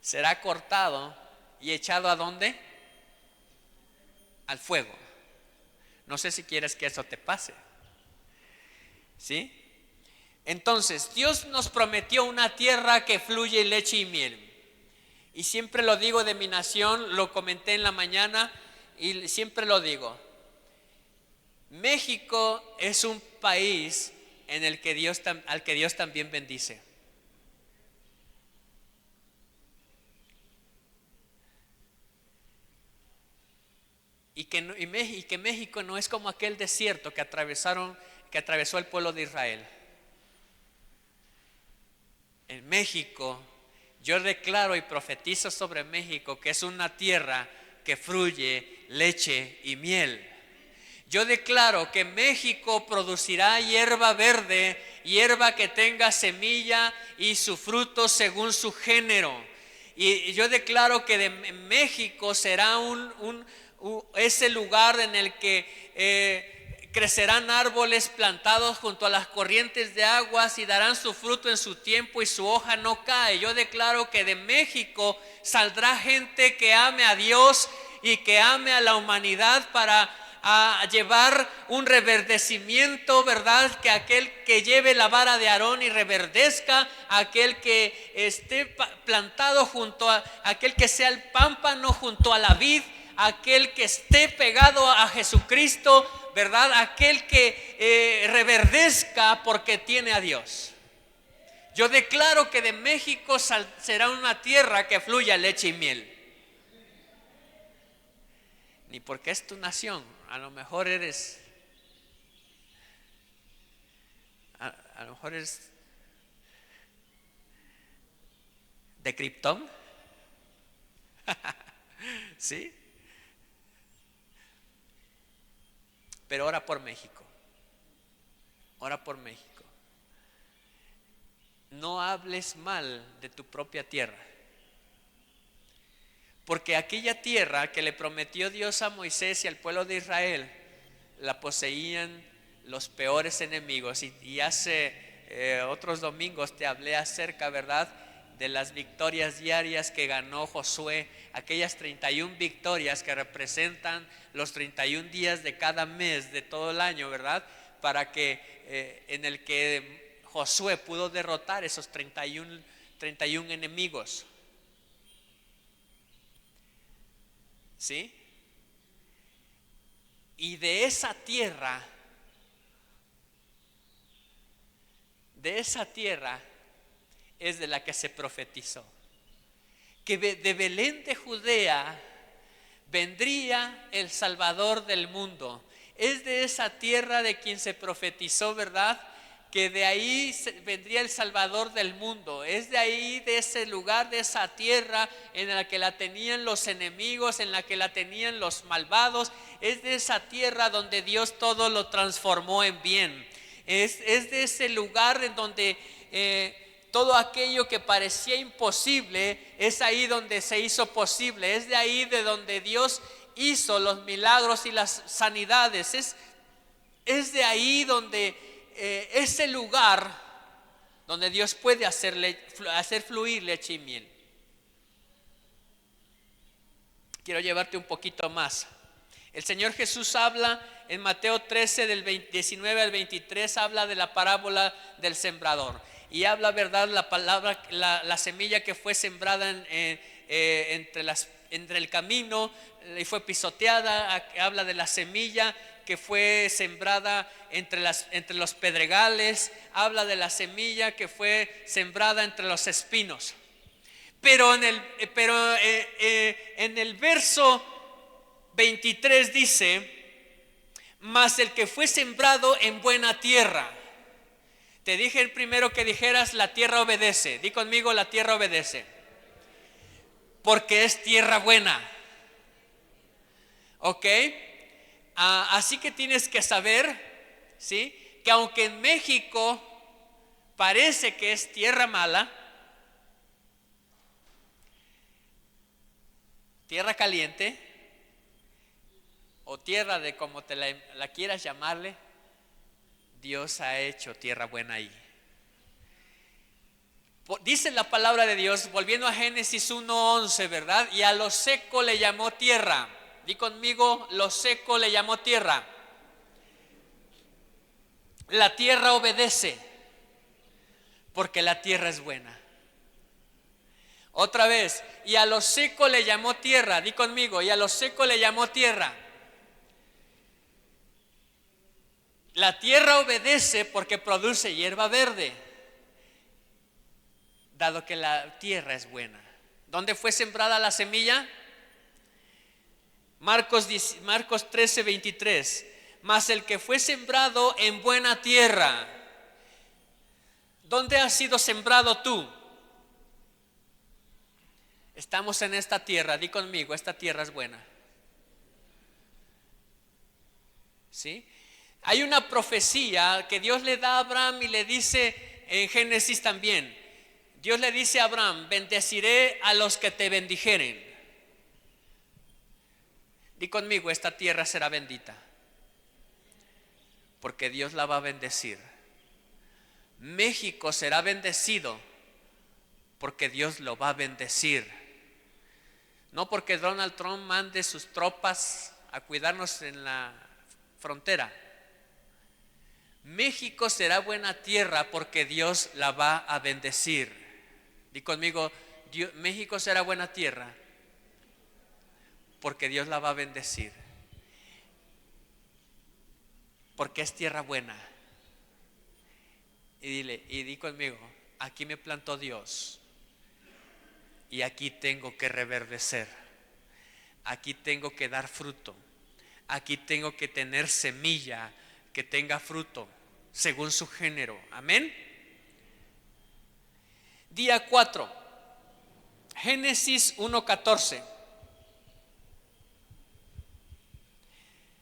Será cortado y echado ¿a dónde? Al fuego. No sé si quieres que eso te pase. ¿Sí? Entonces, Dios nos prometió una tierra que fluye leche y miel. Y siempre lo digo de mi nación, lo comenté en la mañana y siempre lo digo. México es un país en el que al que Dios también bendice. Y que México no es como aquel desierto que atravesó el pueblo de Israel. En México, yo declaro y profetizo sobre México que es una tierra que fluye leche y miel. Yo declaro que México producirá hierba verde, hierba que tenga semilla y su fruto según su género. Y yo declaro que de México será ese lugar en el que crecerán árboles plantados junto a las corrientes de aguas y darán su fruto en su tiempo y su hoja no cae. Yo declaro que de México saldrá gente que ame a Dios y que ame a la humanidad para llevar un reverdecimiento, ¿verdad? Que aquel que lleve la vara de Aarón y reverdezca, aquel que esté plantado junto a aquel que sea el pámpano junto a la vid, aquel que esté pegado a Jesucristo, ¿verdad? Aquel que reverdezca porque tiene a Dios. Yo declaro que de México será una tierra que fluya leche y miel. Ni porque es tu nación, a lo mejor eres de Krypton. ¿Sí? Pero ora por México. Ora por México. No hables mal de tu propia tierra. Porque aquella tierra que le prometió Dios a Moisés y al pueblo de Israel, la poseían los peores enemigos. Y hace otros domingos te hablé acerca, ¿verdad?, de las victorias diarias que ganó Josué, aquellas 31 victorias que representan los 31 días de cada mes de todo el año, ¿verdad? Para que en el que Josué pudo derrotar esos 31 enemigos. ¿Sí? Y de esa tierra es de la que se profetizó, que de Belén de Judea vendría el Salvador del mundo. Es de esa tierra de quien se profetizó, ¿verdad?, que de ahí vendría el Salvador del mundo. Es de ahí, de ese lugar, de esa tierra en la que la tenían los enemigos, en la que la tenían los malvados. Es de esa tierra donde Dios todo lo transformó en bien. Es de ese lugar en donde todo aquello que parecía imposible, es ahí donde se hizo posible. Es de ahí de donde Dios hizo los milagros y las sanidades. Es de ahí donde ese lugar donde Dios puede hacer fluir leche y miel. Quiero llevarte un poquito más. El Señor Jesús habla en Mateo 13 del 19 al 23, habla de la parábola del sembrador. Y habla, verdad, la palabra, la semilla que fue sembrada entre el camino y fue pisoteada. Habla de la semilla que fue sembrada entre los pedregales. Habla de la semilla que fue sembrada entre los espinos. Pero en el verso 23 dice: mas el que fue sembrado en buena tierra. Te dije el primero que dijeras: la tierra obedece. Di conmigo: la tierra obedece. Porque es tierra buena. ¿Ok? Así que tienes que saber, ¿sí?, que aunque en México parece que es tierra mala, tierra caliente o tierra de como te la quieras llamarle, Dios ha hecho tierra buena ahí. Dice la palabra de Dios, volviendo a Génesis 1:11, ¿verdad? Y a lo seco le llamó tierra. Di conmigo: lo seco le llamó tierra. La tierra obedece porque la tierra es buena. Otra vez: y a lo seco le llamó tierra. Di conmigo: y a lo seco le llamó tierra. La tierra obedece porque produce hierba verde, dado que la tierra es buena. ¿Dónde fue sembrada la semilla? Marcos 13:23. Mas el que fue sembrado en buena tierra. ¿Dónde has sido sembrado tú? Estamos en esta tierra. Di conmigo: esta tierra es buena. ¿Sí? Hay una profecía que Dios le da a Abraham y le dice en Génesis también. Dios le dice a Abraham: bendeciré a los que te bendijeren. Di conmigo: esta tierra será bendita, porque Dios la va a bendecir. México será bendecido porque Dios lo va a bendecir. No porque Donald Trump mande sus tropas a cuidarnos en la frontera. México será buena tierra porque Dios la va a bendecir. Di conmigo: México será buena tierra porque Dios la va a bendecir. Porque es tierra buena. Y di conmigo: aquí me plantó Dios y aquí tengo que reverdecer. Aquí tengo que dar fruto. Aquí tengo que tener semilla que tenga fruto según su género. Amén. Día 4, Génesis 1:14.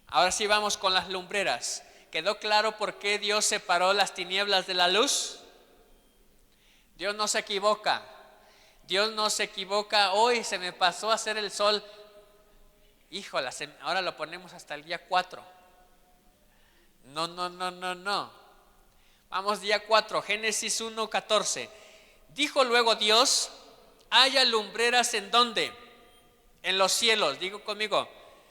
Ahora sí vamos con las lumbreras. ¿Quedó claro por qué Dios separó las tinieblas de la luz? Dios no se equivoca. Dios no se equivoca. Hoy se me pasó a hacer el sol. Híjole, ahora lo ponemos hasta el día 4. No. Vamos, día 4, Génesis 1:14. Dijo luego Dios: haya lumbreras ¿en dónde? En los cielos. Digo conmigo: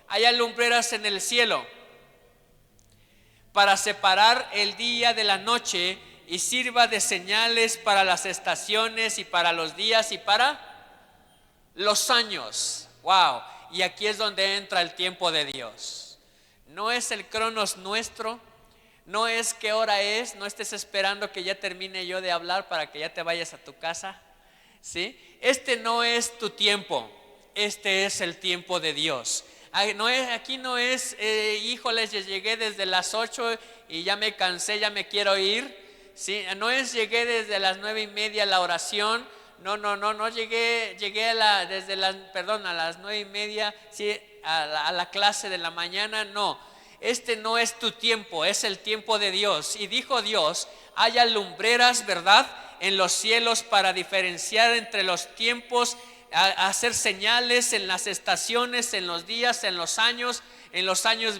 haya lumbreras en el cielo, para separar el día de la noche, y sirva de señales para las estaciones y para los días y para los años. Wow. Y aquí es donde entra el tiempo de Dios. No es el cronos nuestro. No es qué hora es. No estés esperando que ya termine yo de hablar para que ya te vayas a tu casa. ¿Sí? Este no es tu tiempo. Este es el tiempo de Dios. Aquí no es, híjoles, ya llegué desde las 8 y ya me cansé, ya me quiero ir. ¿sí? No es llegué desde las 9:30 a la oración. No llegué a las 9:30, ¿sí? a la clase de la mañana. No, este no es tu tiempo, es el tiempo de Dios. Y dijo Dios: haya lumbreras, ¿verdad?, en los cielos para diferenciar entre los tiempos, hacer señales en las estaciones, en los días, en los años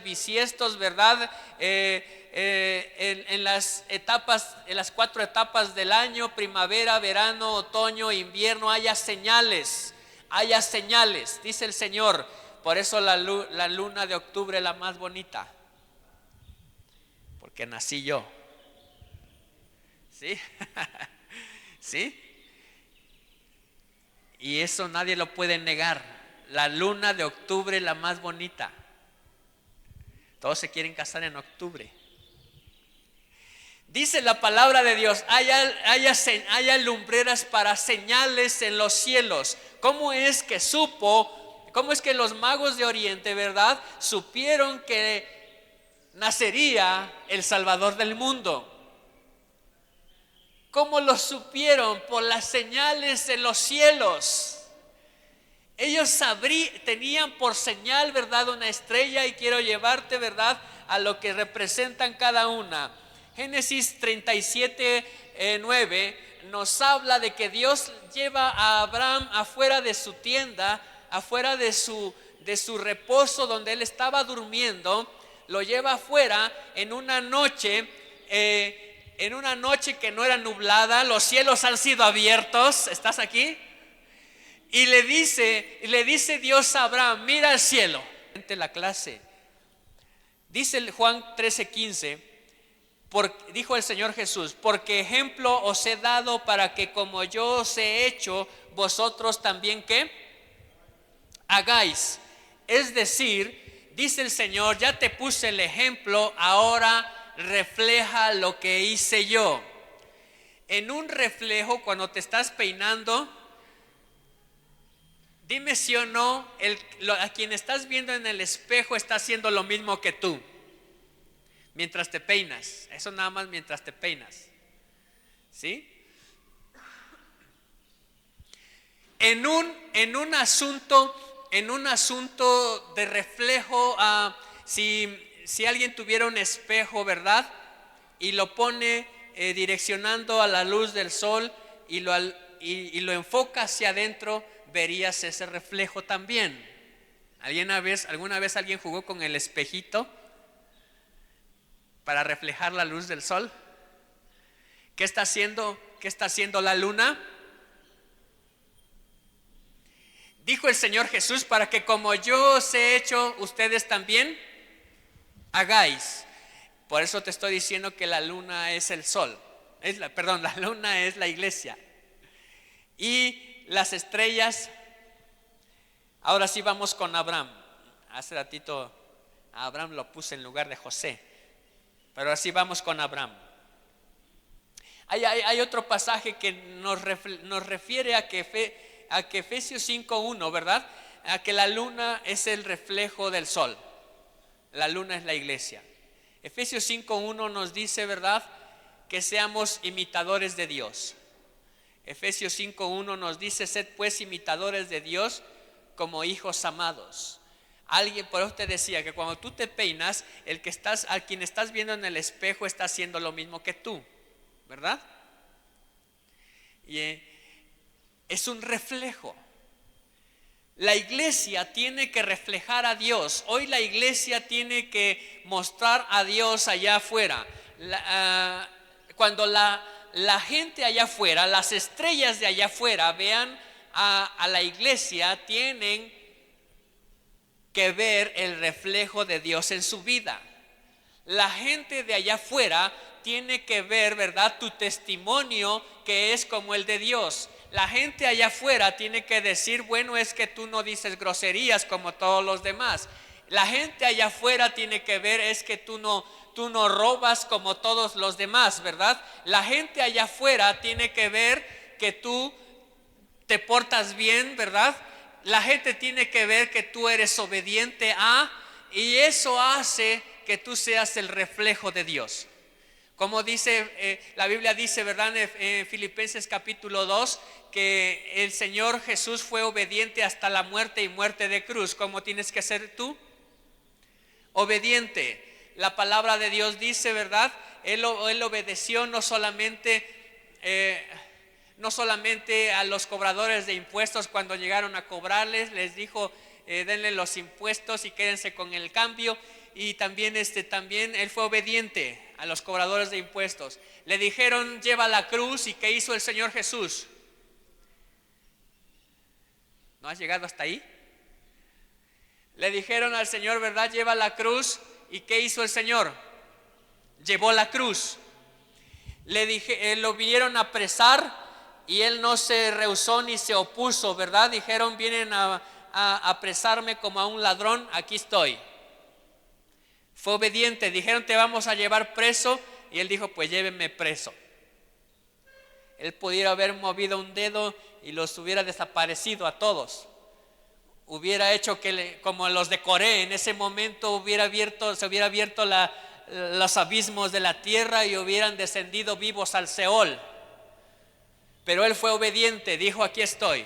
bisiestos, ¿verdad? En las etapas, en las 4 etapas del año, primavera, verano, otoño, invierno, haya señales, dice el Señor. Por eso la luna de octubre es la más bonita, porque nací yo, ¿sí? ¿Sí? Y eso nadie lo puede negar. La luna de octubre es la más bonita. Todos se quieren casar en octubre. Dice la palabra de Dios: haya lumbreras para señales en los cielos. ¿Cómo es que los magos de Oriente, verdad, supieron que nacería el Salvador del mundo? ¿Cómo lo supieron? Por las señales en los cielos. Ellos tenían por señal, ¿verdad?, una estrella, y quiero llevarte, ¿verdad?, a lo que representan cada una. Génesis 37:9 nos habla de que Dios lleva a Abraham afuera de su tienda, afuera de su reposo donde él estaba durmiendo. Lo lleva afuera en una noche que no era nublada. Los cielos han sido abiertos. ¿Estás aquí? Y le dice Dios a Abraham: mira al cielo. La clase. Dice Juan 13:15. Dijo el Señor Jesús: porque ejemplo os he dado para que como yo os he hecho, vosotros también ¿qué? Hagáis. Es decir, dice el Señor: ya te puse el ejemplo, ahora refleja lo que hice yo. En un reflejo, cuando te estás peinando, dime si o no, a quien estás viendo en el espejo está haciendo lo mismo que tú mientras te peinas. Eso nada más mientras te peinas, ¿sí? En un asunto de reflejo, si alguien tuviera un espejo, ¿verdad?, y lo pone direccionando a la luz del sol y lo enfoca hacia adentro, verías ese reflejo también. ¿Alguna vez alguien jugó con el espejito para reflejar la luz del sol? ¿Qué está haciendo la luna? Dijo el Señor Jesús: para que como yo os he hecho, ustedes también hagáis. Por eso te estoy diciendo que la luna es el sol. La luna es la iglesia. Y las estrellas. Ahora sí vamos con Abraham. Hace ratito a Abraham lo puse en lugar de José, pero así vamos con Abraham. Hay otro pasaje que nos refiere a que Efesios 5:1, ¿verdad?, a que la luna es el reflejo del sol. La luna es la iglesia. Efesios 5:1 nos dice, ¿verdad?, que seamos imitadores de Dios. Efesios 5:1 nos dice: sed pues imitadores de Dios como hijos amados. Alguien por eso te decía que cuando tú te peinas, a quien estás viendo en el espejo está haciendo lo mismo que tú, ¿verdad? Y es un reflejo. La iglesia tiene que reflejar a Dios. Hoy la iglesia tiene que mostrar a Dios allá afuera. Cuando la gente allá afuera, las estrellas de allá afuera vean a la iglesia, tienen que ver el reflejo de Dios en su vida. La gente de allá afuera tiene que ver, ¿verdad?, tu testimonio, que es como el de Dios. La gente allá afuera tiene que decir: bueno, es que tú no dices groserías como todos los demás. La gente allá afuera tiene que ver: es que tú no robas como todos los demás, ¿verdad? La gente allá afuera tiene que ver que tú te portas bien, ¿verdad? La gente tiene que ver que tú eres obediente y eso hace que tú seas el reflejo de Dios. Como dice, la Biblia dice, ¿verdad? En Filipenses capítulo 2, que el Señor Jesús fue obediente hasta la muerte y muerte de cruz. ¿Cómo tienes que ser tú? Obediente. La palabra de Dios dice, ¿verdad? Él obedeció no solamente a los cobradores de impuestos cuando llegaron a cobrarles, les dijo, denle los impuestos y quédense con el cambio. Y también él fue obediente a los cobradores de impuestos. Le dijeron, lleva la cruz. ¿Y qué hizo el Señor Jesús? ¿No has llegado hasta ahí? Le dijeron al Señor, ¿verdad? Lleva la cruz. ¿Y qué hizo el Señor? Llevó la cruz. Lo vinieron a apresar y él no se rehusó ni se opuso, ¿verdad? Dijeron, vienen a apresarme como a un ladrón, aquí estoy. Fue obediente. Dijeron, te vamos a llevar preso, y él dijo, pues llévenme preso. Él pudiera haber movido un dedo y los hubiera desaparecido a todos. Hubiera hecho como los de Coré, en ese momento se hubiera abierto los abismos de la tierra y hubieran descendido vivos al Seol. Pero él fue obediente, dijo, aquí estoy.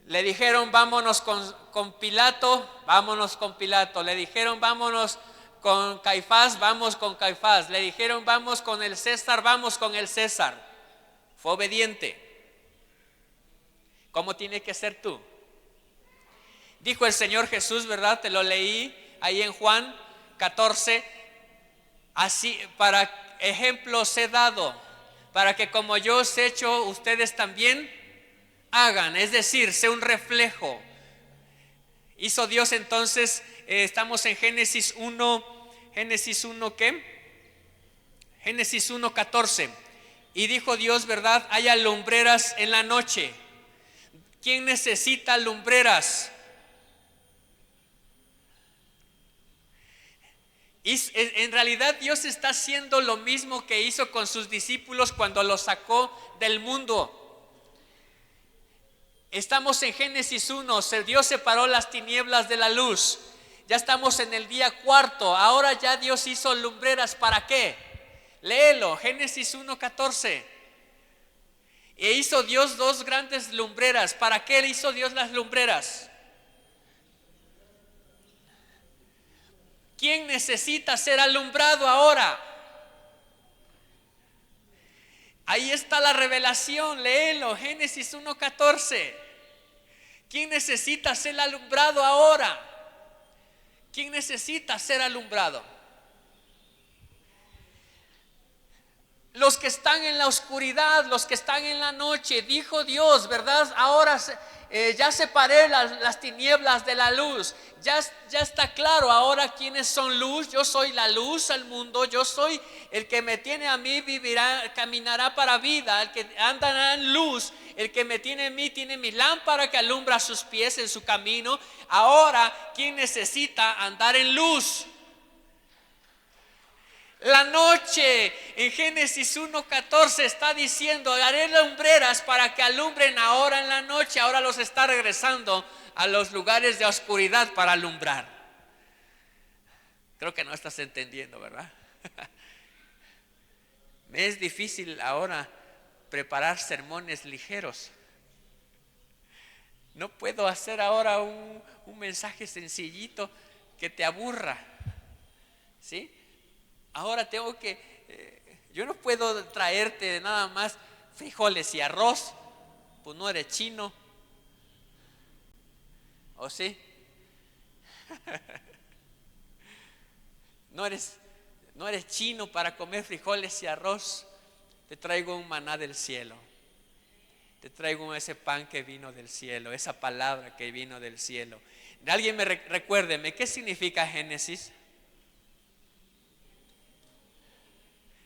Le dijeron, vámonos con Pilato, vámonos con Pilato. Le dijeron, vámonos con Caifás, vamos con Caifás. Le dijeron, vamos con el César, vamos con el César. Fue obediente. ¿Cómo tiene que ser tú? Dijo el Señor Jesús, ¿verdad? Te lo leí ahí en Juan 14. Así, para ejemplos he dado, para que como yo os he hecho, ustedes también hagan, es decir, sea un reflejo. Hizo Dios entonces, estamos en Génesis 1, ¿qué? Génesis 1:14. Y dijo Dios, ¿verdad? Haya lumbreras en la noche. ¿Quién necesita lumbreras? En realidad Dios está haciendo lo mismo que hizo con sus discípulos cuando los sacó del mundo. Estamos en Génesis 1, Dios separó las tinieblas de la luz. Ya estamos en el día cuarto, ahora ya Dios hizo lumbreras. ¿Para qué? Léelo, Génesis 1:14. E hizo Dios dos grandes lumbreras. ¿Para qué hizo Dios las lumbreras? ¿Quién necesita ser alumbrado ahora? Ahí está la revelación, léelo, Génesis 1:14. ¿Quién necesita ser alumbrado ahora? ¿Quién necesita ser alumbrado? Los que están en la oscuridad, los que están en la noche. Dijo Dios, ¿verdad? Ahora ya separé las tinieblas de la luz. Ya está claro ahora quiénes son luz. Yo soy la luz al mundo. Yo soy el que me tiene a mí, vivirá, caminará para vida. El que andará en luz. El que me tiene a mí tiene mi lámpara que alumbra sus pies en su camino. Ahora, ¿quién necesita andar en luz? La noche, en Génesis 1:14 está diciendo, haré lumbreras para que alumbren ahora en la noche. Ahora los está regresando a los lugares de oscuridad para alumbrar. Creo que no estás entendiendo, ¿verdad? Me es difícil ahora preparar sermones ligeros. No puedo hacer ahora un mensaje sencillito que te aburra, ¿sí? Ahora tengo yo no puedo traerte nada más frijoles y arroz, pues no eres chino, ¿o sí? No eres chino para comer frijoles y arroz. Te traigo un maná del cielo. Te traigo ese pan que vino del cielo, esa palabra que vino del cielo. Alguien recuérdeme, ¿qué significa Génesis?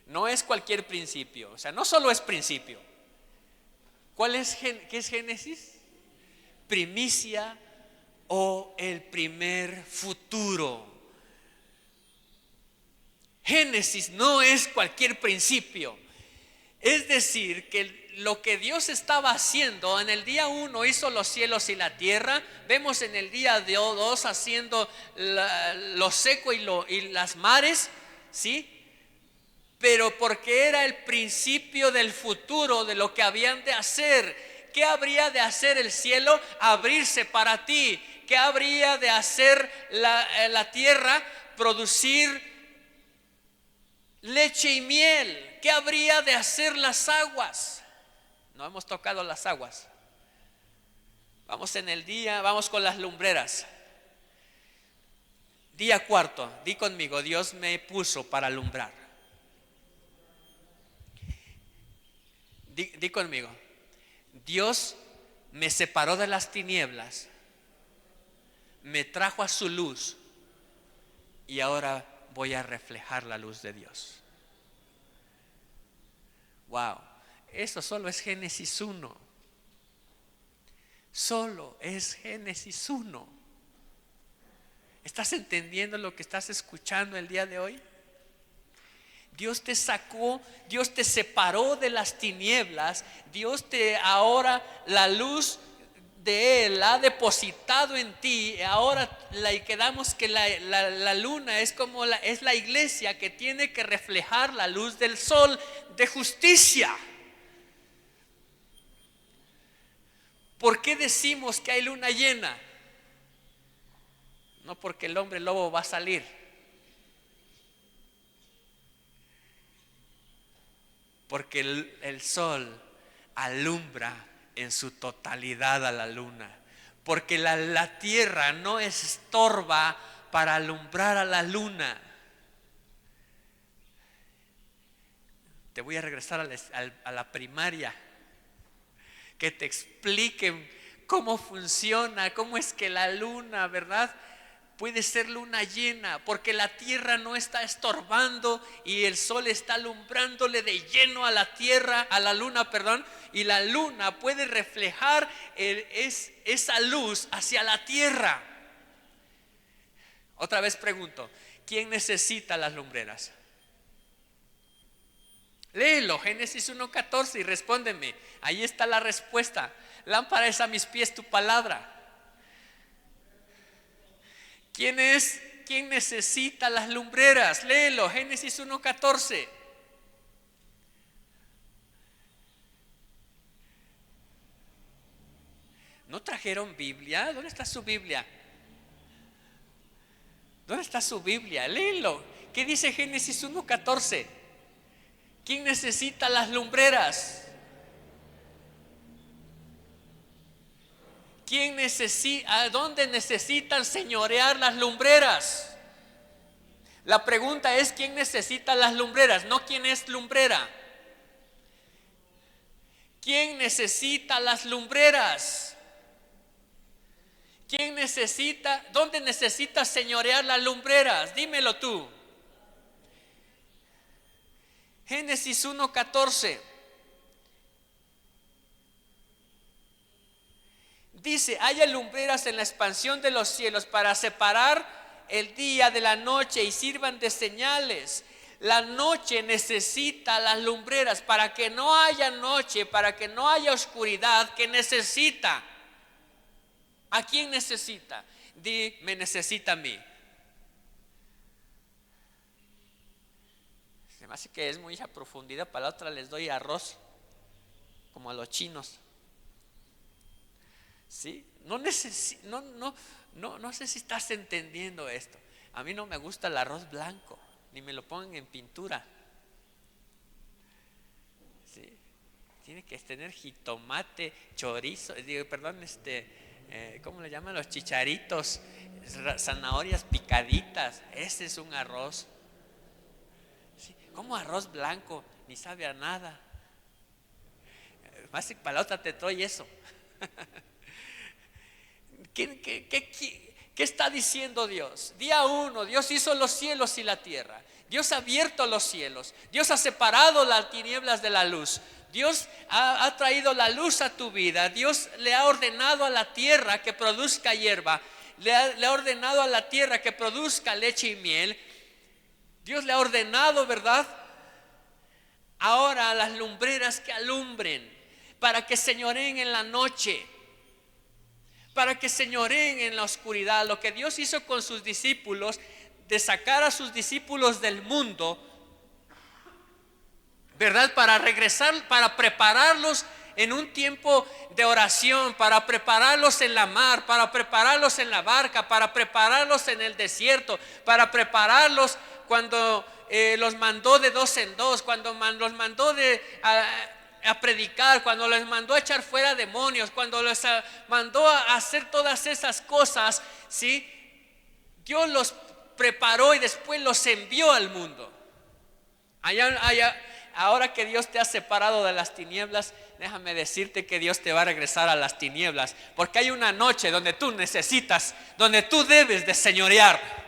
No es cualquier principio, o sea, no solo es principio. ¿Qué es Génesis? Primicia o el primer futuro. Génesis no es cualquier principio. Es decir, que lo que Dios estaba haciendo en el día 1 hizo los cielos y la tierra. Vemos en el día 2 haciendo lo seco y las mares, ¿sí? pero porque era el principio del futuro de lo que habían de hacer. ¿Qué habría de hacer el cielo? Abrirse para ti. ¿Qué habría de hacer la tierra? Producir leche y miel. ¿Qué habría de hacer las aguas? No hemos tocado las aguas. Vamos en el día, vamos con las lumbreras. Día cuarto, di conmigo: Dios me puso para alumbrar. Di conmigo: Dios me separó de las tinieblas, me trajo a su luz y ahora voy a reflejar la luz de Dios. Wow, eso solo es Génesis 1. Solo es Génesis 1. ¿Estás entendiendo lo que estás escuchando el día de hoy? Dios te sacó, Dios te separó de las tinieblas. Dios te, ahora la luz de Él ha depositado en ti. Ahora quedamos que la luna es como es la iglesia que tiene que reflejar la luz del sol de justicia. ¿Por qué decimos que hay luna llena? No porque el hombre lobo va a salir. Porque el sol alumbra en su totalidad a la luna. Porque la tierra no estorba para alumbrar a la luna. Te voy a regresar a la primaria. Que te expliquen cómo funciona, cómo es que la luna, ¿verdad?, puede ser luna llena, porque la tierra no está estorbando y el sol está alumbrándole de lleno a la tierra, a la luna, perdón, y la luna puede reflejar esa luz hacia la tierra. Otra vez pregunto: ¿quién necesita las lumbreras? Léelo, Génesis 1:14, y respóndeme. Ahí está la respuesta. Lámpara es a mis pies tu palabra. ¿Quién necesita las lumbreras? Léelo, Génesis 1:14. ¿No trajeron Biblia? ¿Dónde está su Biblia? ¿Dónde está su Biblia? Léelo. ¿Qué dice Génesis 1:14? ¿Quién necesita las lumbreras? ¿A dónde necesitan señorear las lumbreras? La pregunta es: ¿quién necesita las lumbreras? No quién es lumbrera. ¿Quién necesita las lumbreras? ¿Quién necesita? ¿Dónde necesita señorear las lumbreras? Dímelo tú. Génesis 1:14 dice: haya lumbreras en la expansión de los cielos para separar el día de la noche y sirvan de señales. La noche necesita las lumbreras para que no haya noche, para que no haya oscuridad. ¿Qué necesita? ¿A quién necesita? Me necesita a mí. Se me hace que es muy a profundidad. Para la otra les doy arroz, como a los chinos. ¿Sí? No sé si estás entendiendo esto. A mí no me gusta el arroz blanco, ni me lo pongan en pintura. ¿Sí? Tiene que tener jitomate, chorizo, ¿cómo le llaman? Los chicharitos, zanahorias picaditas. Ese es un arroz. ¿Sí? ¿Cómo arroz blanco? Ni sabe a nada. Más que para la otra te doy eso. ¿Qué está diciendo Dios? Día 1, Dios hizo los cielos y la tierra. Dios ha abierto los cielos. Dios ha separado las tinieblas de la luz. Dios ha traído la luz a tu vida. Dios le ha ordenado a la tierra que produzca hierba. Le ha ordenado a la tierra que produzca leche y miel. Dios le ha ordenado, ¿verdad?, ahora a las lumbreras que alumbren, para que señoreen en la noche, para que señoreen en la oscuridad. Lo que Dios hizo con sus discípulos, de sacar a sus discípulos del mundo, ¿verdad? Para regresar, para prepararlos en un tiempo de oración, para prepararlos en la mar, para prepararlos en la barca, para prepararlos en el desierto, para prepararlos cuando los mandó de dos en dos, cuando los mandó a predicar, cuando les mandó a echar fuera demonios, cuando les mandó a hacer todas esas cosas, ¿sí? Dios los preparó y después los envió al mundo. Ahora que Dios te ha separado de las tinieblas, déjame decirte que Dios te va a regresar a las tinieblas, porque hay una noche donde tú necesitas, donde tú debes de señorear.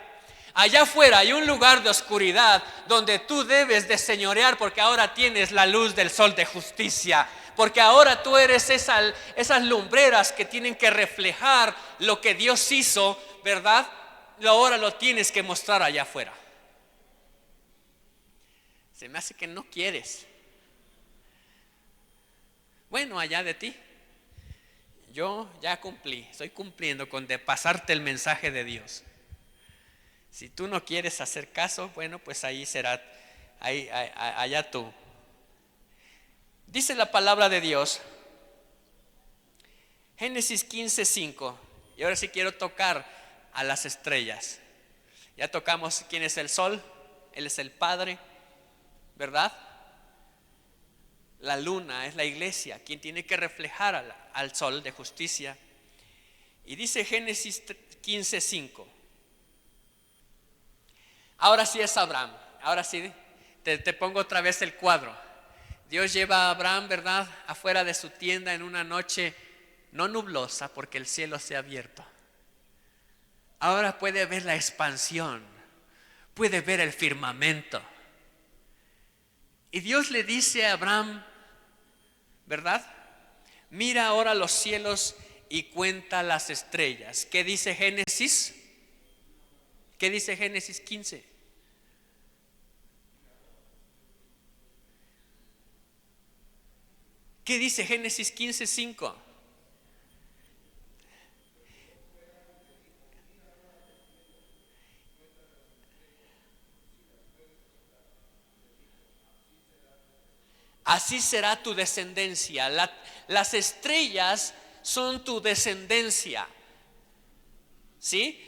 Allá afuera hay un lugar de oscuridad donde tú debes de señorear, porque ahora tienes la luz del sol de justicia, porque ahora tú eres esas lumbreras que tienen que reflejar lo que Dios hizo, ¿verdad? Ahora lo tienes que mostrar allá afuera. Se me hace que no quieres. Bueno, allá de ti. Yo ya cumplí, estoy cumpliendo con de pasarte el mensaje de Dios. Si tú no quieres hacer caso, bueno, pues ahí será, allá tú. Dice la palabra de Dios, Génesis 15:5. Y ahora sí quiero tocar a las estrellas. Ya tocamos quién es el sol, Él es el Padre, ¿verdad? La luna es la iglesia, quien tiene que reflejar al sol de justicia. Y dice Génesis 15:5. Ahora sí es Abraham. Ahora sí te pongo otra vez el cuadro. Dios lleva a Abraham, ¿verdad?, afuera de su tienda en una noche no nublosa, porque el cielo se ha abierto. Ahora puede ver la expansión, puede ver el firmamento. Y Dios le dice a Abraham, ¿verdad? Mira ahora los cielos y cuenta las estrellas. ¿Qué dice Génesis? ¿Qué dice Génesis 15? ¿Qué dice Génesis 15:5? Así será tu descendencia. Las estrellas son tu descendencia. ¿Sí?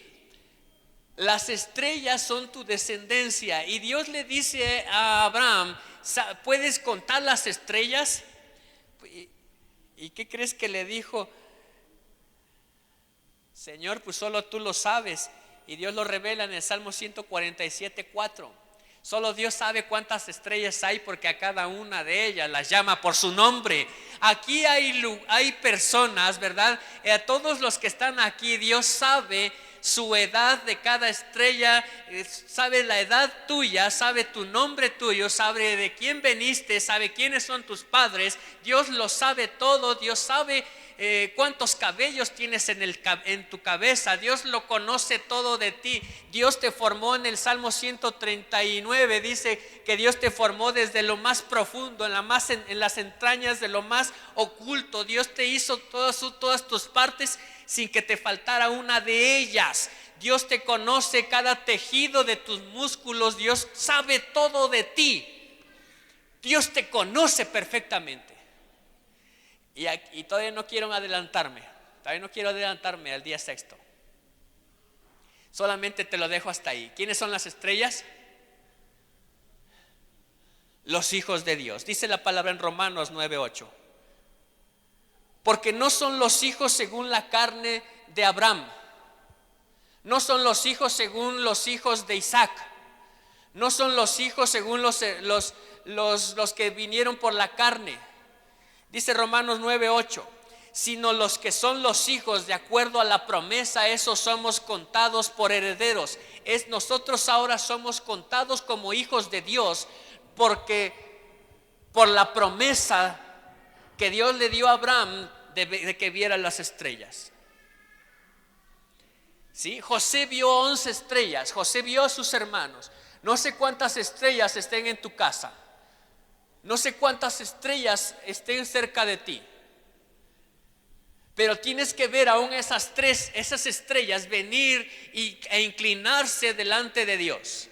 Las estrellas son tu descendencia. Y Dios le dice a Abraham, ¿puedes contar las estrellas? ¿Y qué crees que le dijo? Señor, pues solo tú lo sabes. Y Dios lo revela en el Salmo 147:4. Solo Dios sabe cuántas estrellas hay, porque a cada una de ellas las llama por su nombre. Aquí hay personas, ¿verdad? A todos los que están aquí, Dios sabe su edad de cada estrella, sabe la edad tuya, sabe tu nombre tuyo, sabe de quién veniste, sabe quiénes son tus padres. Dios lo sabe todo. Dios sabe cuántos cabellos tienes en tu cabeza. Dios lo conoce todo de ti. Dios te formó. En el Salmo 139 dice que Dios te formó desde lo más profundo, en las entrañas de lo más oculto. Dios te hizo todas tus partes sin que te faltara una de ellas. Dios te conoce cada tejido de tus músculos. Dios sabe todo de ti. Dios te conoce perfectamente. Y todavía no quiero adelantarme. Todavía no quiero adelantarme al día sexto. Solamente te lo dejo hasta ahí. ¿Quiénes son las estrellas? Los hijos de Dios. Dice la palabra en Romanos 9:8. Porque no son los hijos según la carne de Abraham. No son los hijos según los hijos de Isaac. No son los hijos según los que vinieron por la carne. Dice Romanos 9:8. Sino los que son los hijos de acuerdo a la promesa, esos somos contados por herederos. Nosotros ahora somos contados como hijos de Dios, porque por la promesa que Dios le dio a Abraham de que viera las estrellas. ¿Sí? José vio 11 estrellas. José vio a sus hermanos. No sé cuántas estrellas estén en tu casa. No sé cuántas estrellas estén cerca de ti. Pero tienes que ver aún esas estrellas venir e inclinarse delante de Dios.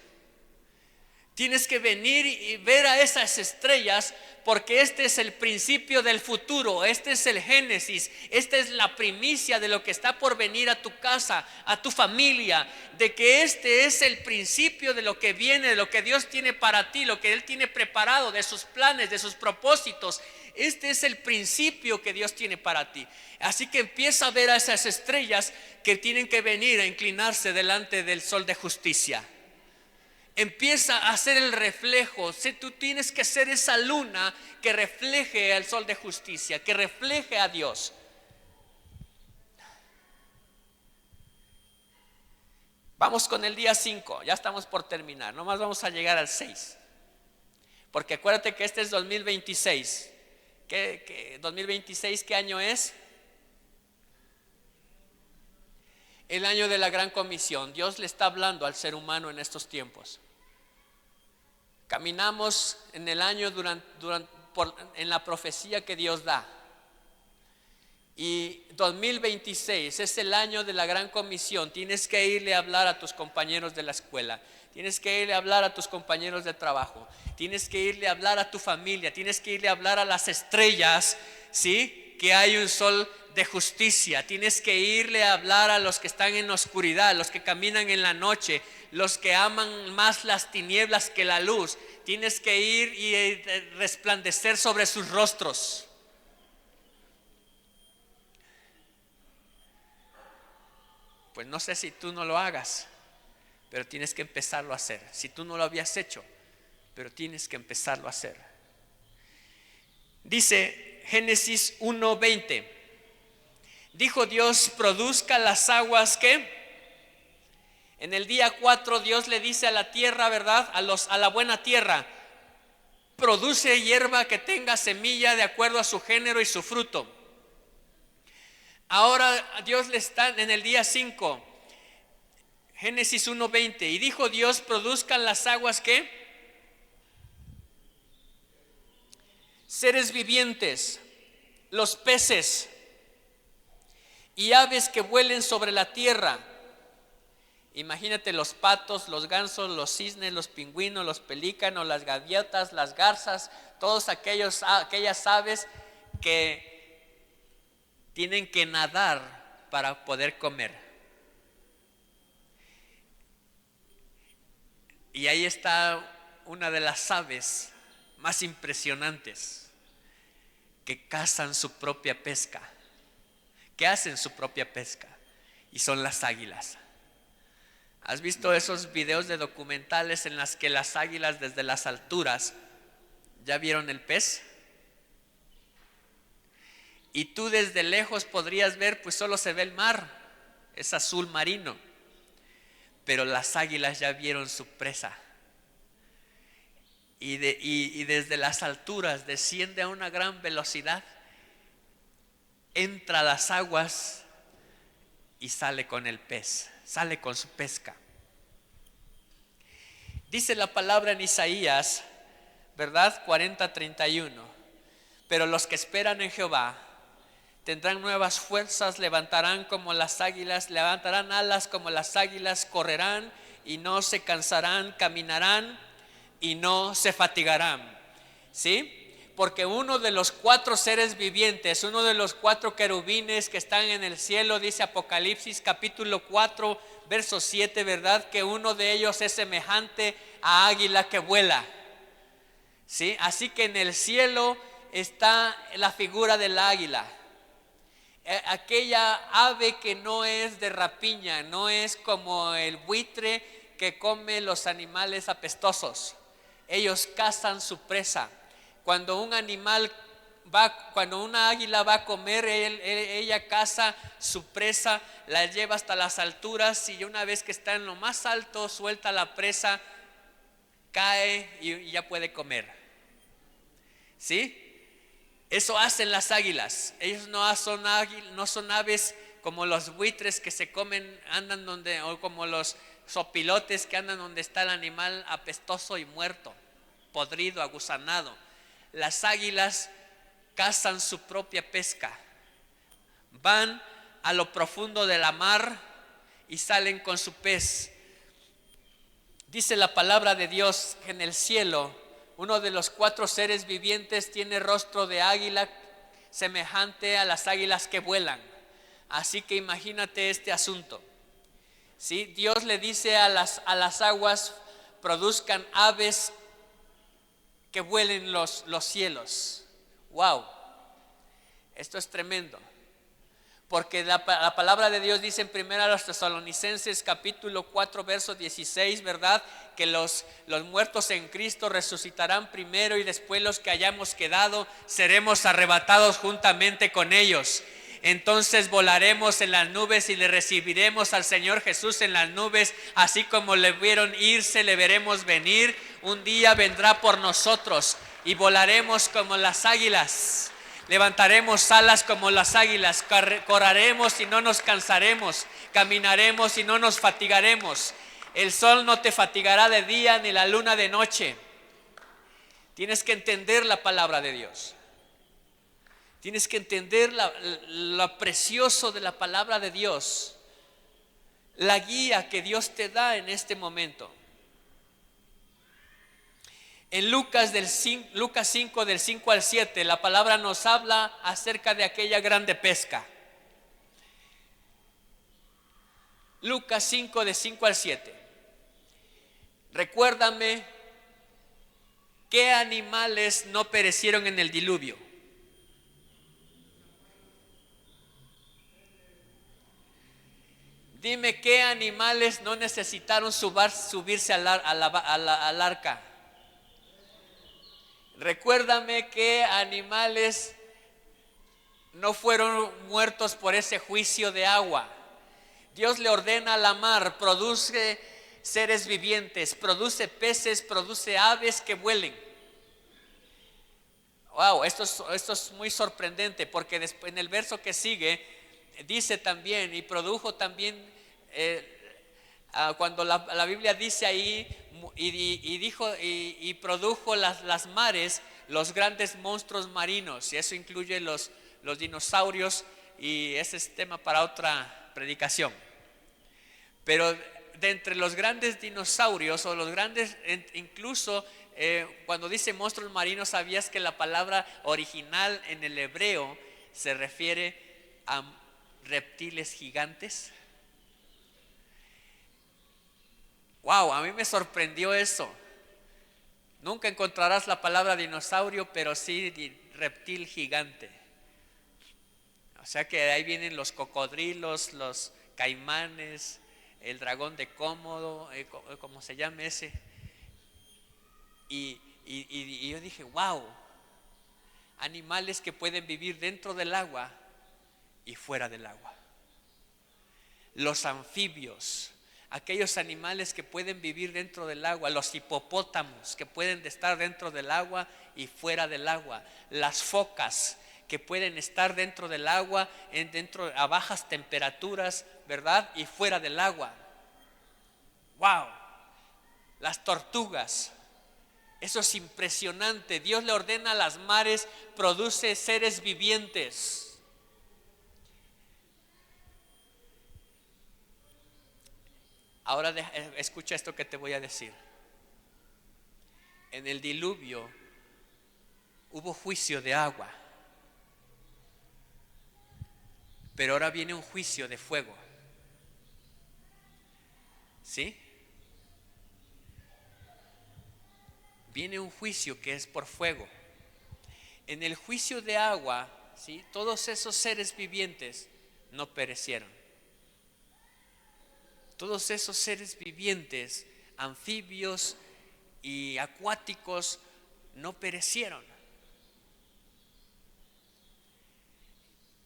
Tienes que venir y ver a esas estrellas, porque este es el principio del futuro, este es el Génesis, esta es la primicia de lo que está por venir a tu casa, a tu familia, de que este es el principio de lo que viene, de lo que Dios tiene para ti, lo que Él tiene preparado, de sus planes, de sus propósitos. Este es el principio que Dios tiene para ti. Así que empieza a ver a esas estrellas que tienen que venir a inclinarse delante del sol de justicia. Empieza a hacer el reflejo. Si tú tienes que ser esa luna que refleje al sol de justicia, que refleje a Dios. Vamos con el día 5, ya estamos por terminar, nomás vamos a llegar al 6. Porque acuérdate que este es 2026. ¿Qué 2026 qué año es? El año de la gran comisión. Dios le está hablando al ser humano en estos tiempos. Caminamos en el año en la profecía que Dios da. Y 2026 es el año de la gran comisión. Tienes que irle a hablar a tus compañeros de la escuela. Tienes que irle a hablar a tus compañeros de trabajo. Tienes que irle a hablar a tu familia. Tienes que irle a hablar a las estrellas, ¿sí? Que hay un sol de justicia. Tienes que irle a hablar a los que están en la oscuridad, los que caminan en la noche, los que aman más las tinieblas que la luz. Tienes que ir y resplandecer sobre sus rostros. Pues no sé si tú no lo hagas, pero tienes que empezarlo a hacer. Si tú no lo habías hecho, pero tienes que empezarlo a hacer. Dice Génesis 1:20. Dijo Dios: produzca las aguas que. En el día 4 Dios le dice a la tierra, ¿verdad? A la buena tierra: produce hierba que tenga semilla de acuerdo a su género y su fruto. Ahora Dios le está en el día 5, Génesis 1:20. Y dijo Dios: produzcan las aguas que. Seres vivientes, los peces y aves que vuelen sobre la tierra. Imagínate los patos, los gansos, los cisnes, los pingüinos, los pelícanos, las gaviotas, las garzas, todos aquellas aves que tienen que nadar para poder comer. Y ahí está una de las aves más impresionantes, que cazan su propia pesca, que hacen su propia pesca, y son las águilas. ¿Has visto esos videos de documentales en las que las águilas desde las alturas ya vieron el pez? Y tú desde lejos podrías ver, pues solo se ve el mar, es azul marino, pero las águilas ya vieron su presa. Y desde las alturas desciende a una gran velocidad, entra a las aguas y sale con el pez, sale con su pesca. Dice la palabra en Isaías, ¿verdad? 40:31. Pero los que esperan en Jehová tendrán nuevas fuerzas, levantarán como las águilas, levantarán alas como las águilas, correrán y no se cansarán, caminarán y no se fatigarán. ¿Sí? Porque uno de los 4 seres vivientes, uno de los 4 querubines que están en el cielo, dice Apocalipsis capítulo 4, verso 7, ¿verdad? Que uno de ellos es semejante a águila que vuela. ¿Sí? Así que en el cielo está la figura del águila. Aquella ave que no es de rapiña, no es como el buitre que come los animales apestosos. Ellos cazan su presa. Cuando una águila va a comer, ella caza su presa, la lleva hasta las alturas, y una vez que está en lo más alto, suelta la presa, cae y ya puede comer. ¿Sí? Eso hacen las águilas. Ellos no son aves como los buitres que se comen, andan donde, o como los sopilotes que andan donde está el animal apestoso y muerto, podrido, agusanado. Las águilas cazan su propia pesca, van a lo profundo de la mar y salen con su pez. Dice la palabra de Dios que en el cielo uno de los 4 seres vivientes tiene rostro de águila, semejante a las águilas que vuelan. Así que imagínate este asunto. ¿Sí? Dios le dice a las aguas: produzcan aves que vuelen los cielos. Wow, esto es tremendo. Porque la palabra de Dios dice en 1 Tesalonicenses capítulo 4 verso 16, ¿verdad? Que los muertos en Cristo resucitarán primero, y después los que hayamos quedado seremos arrebatados juntamente con ellos. Entonces volaremos en las nubes y le recibiremos al Señor Jesús en las nubes. Así como le vieron irse, le veremos venir. Un día vendrá por nosotros y volaremos como las águilas. Levantaremos alas como las águilas, correremos y no nos cansaremos, caminaremos y no nos fatigaremos. El sol no te fatigará de día ni la luna de noche. Tienes que entender la palabra de Dios. Tienes que entender lo precioso de la palabra de Dios, la guía que Dios te da en este momento. En Lucas 5 del 5 al 7, la palabra nos habla acerca de aquella grande pesca. Lucas 5 de 5 al 7. Recuérdame qué animales no perecieron en el diluvio. Dime qué animales no necesitaron subirse al arca. Recuérdame qué animales no fueron muertos por ese juicio de agua. Dios le ordena a la mar: produce seres vivientes, produce peces, produce aves que vuelen. Wow, esto es muy sorprendente, porque después en el verso que sigue dice también: y produjo también, cuando la Biblia dice ahí, y produjo las mares los grandes monstruos marinos, y eso incluye los dinosaurios, y ese es tema para otra predicación. Pero de entre los grandes dinosaurios, o los grandes, incluso cuando dice monstruos marinos, ¿sabías que la palabra original en el hebreo se refiere a reptiles gigantes? Wow, a mí me sorprendió eso. Nunca encontrarás la palabra dinosaurio, pero sí reptil gigante. O sea que de ahí vienen los cocodrilos, los caimanes, el dragón de Cómodo, ¿cómo se llama ese? Y yo dije: wow, animales que pueden vivir dentro del agua y fuera del agua. Los anfibios, aquellos animales que pueden vivir dentro del agua, los hipopótamos que pueden estar dentro del agua y fuera del agua, las focas que pueden estar dentro del agua, a bajas temperaturas, ¿verdad? Y fuera del agua. Wow, las tortugas. Eso es impresionante. Dios le ordena a las mares: produce seres vivientes. Ahora escucha esto que te voy a decir. En el diluvio hubo juicio de agua, pero ahora viene un juicio de fuego. ¿Sí? Viene un juicio que es por fuego. En el juicio de agua, ¿sí?, todos esos seres vivientes no perecieron. Todos esos seres vivientes, anfibios y acuáticos, no perecieron.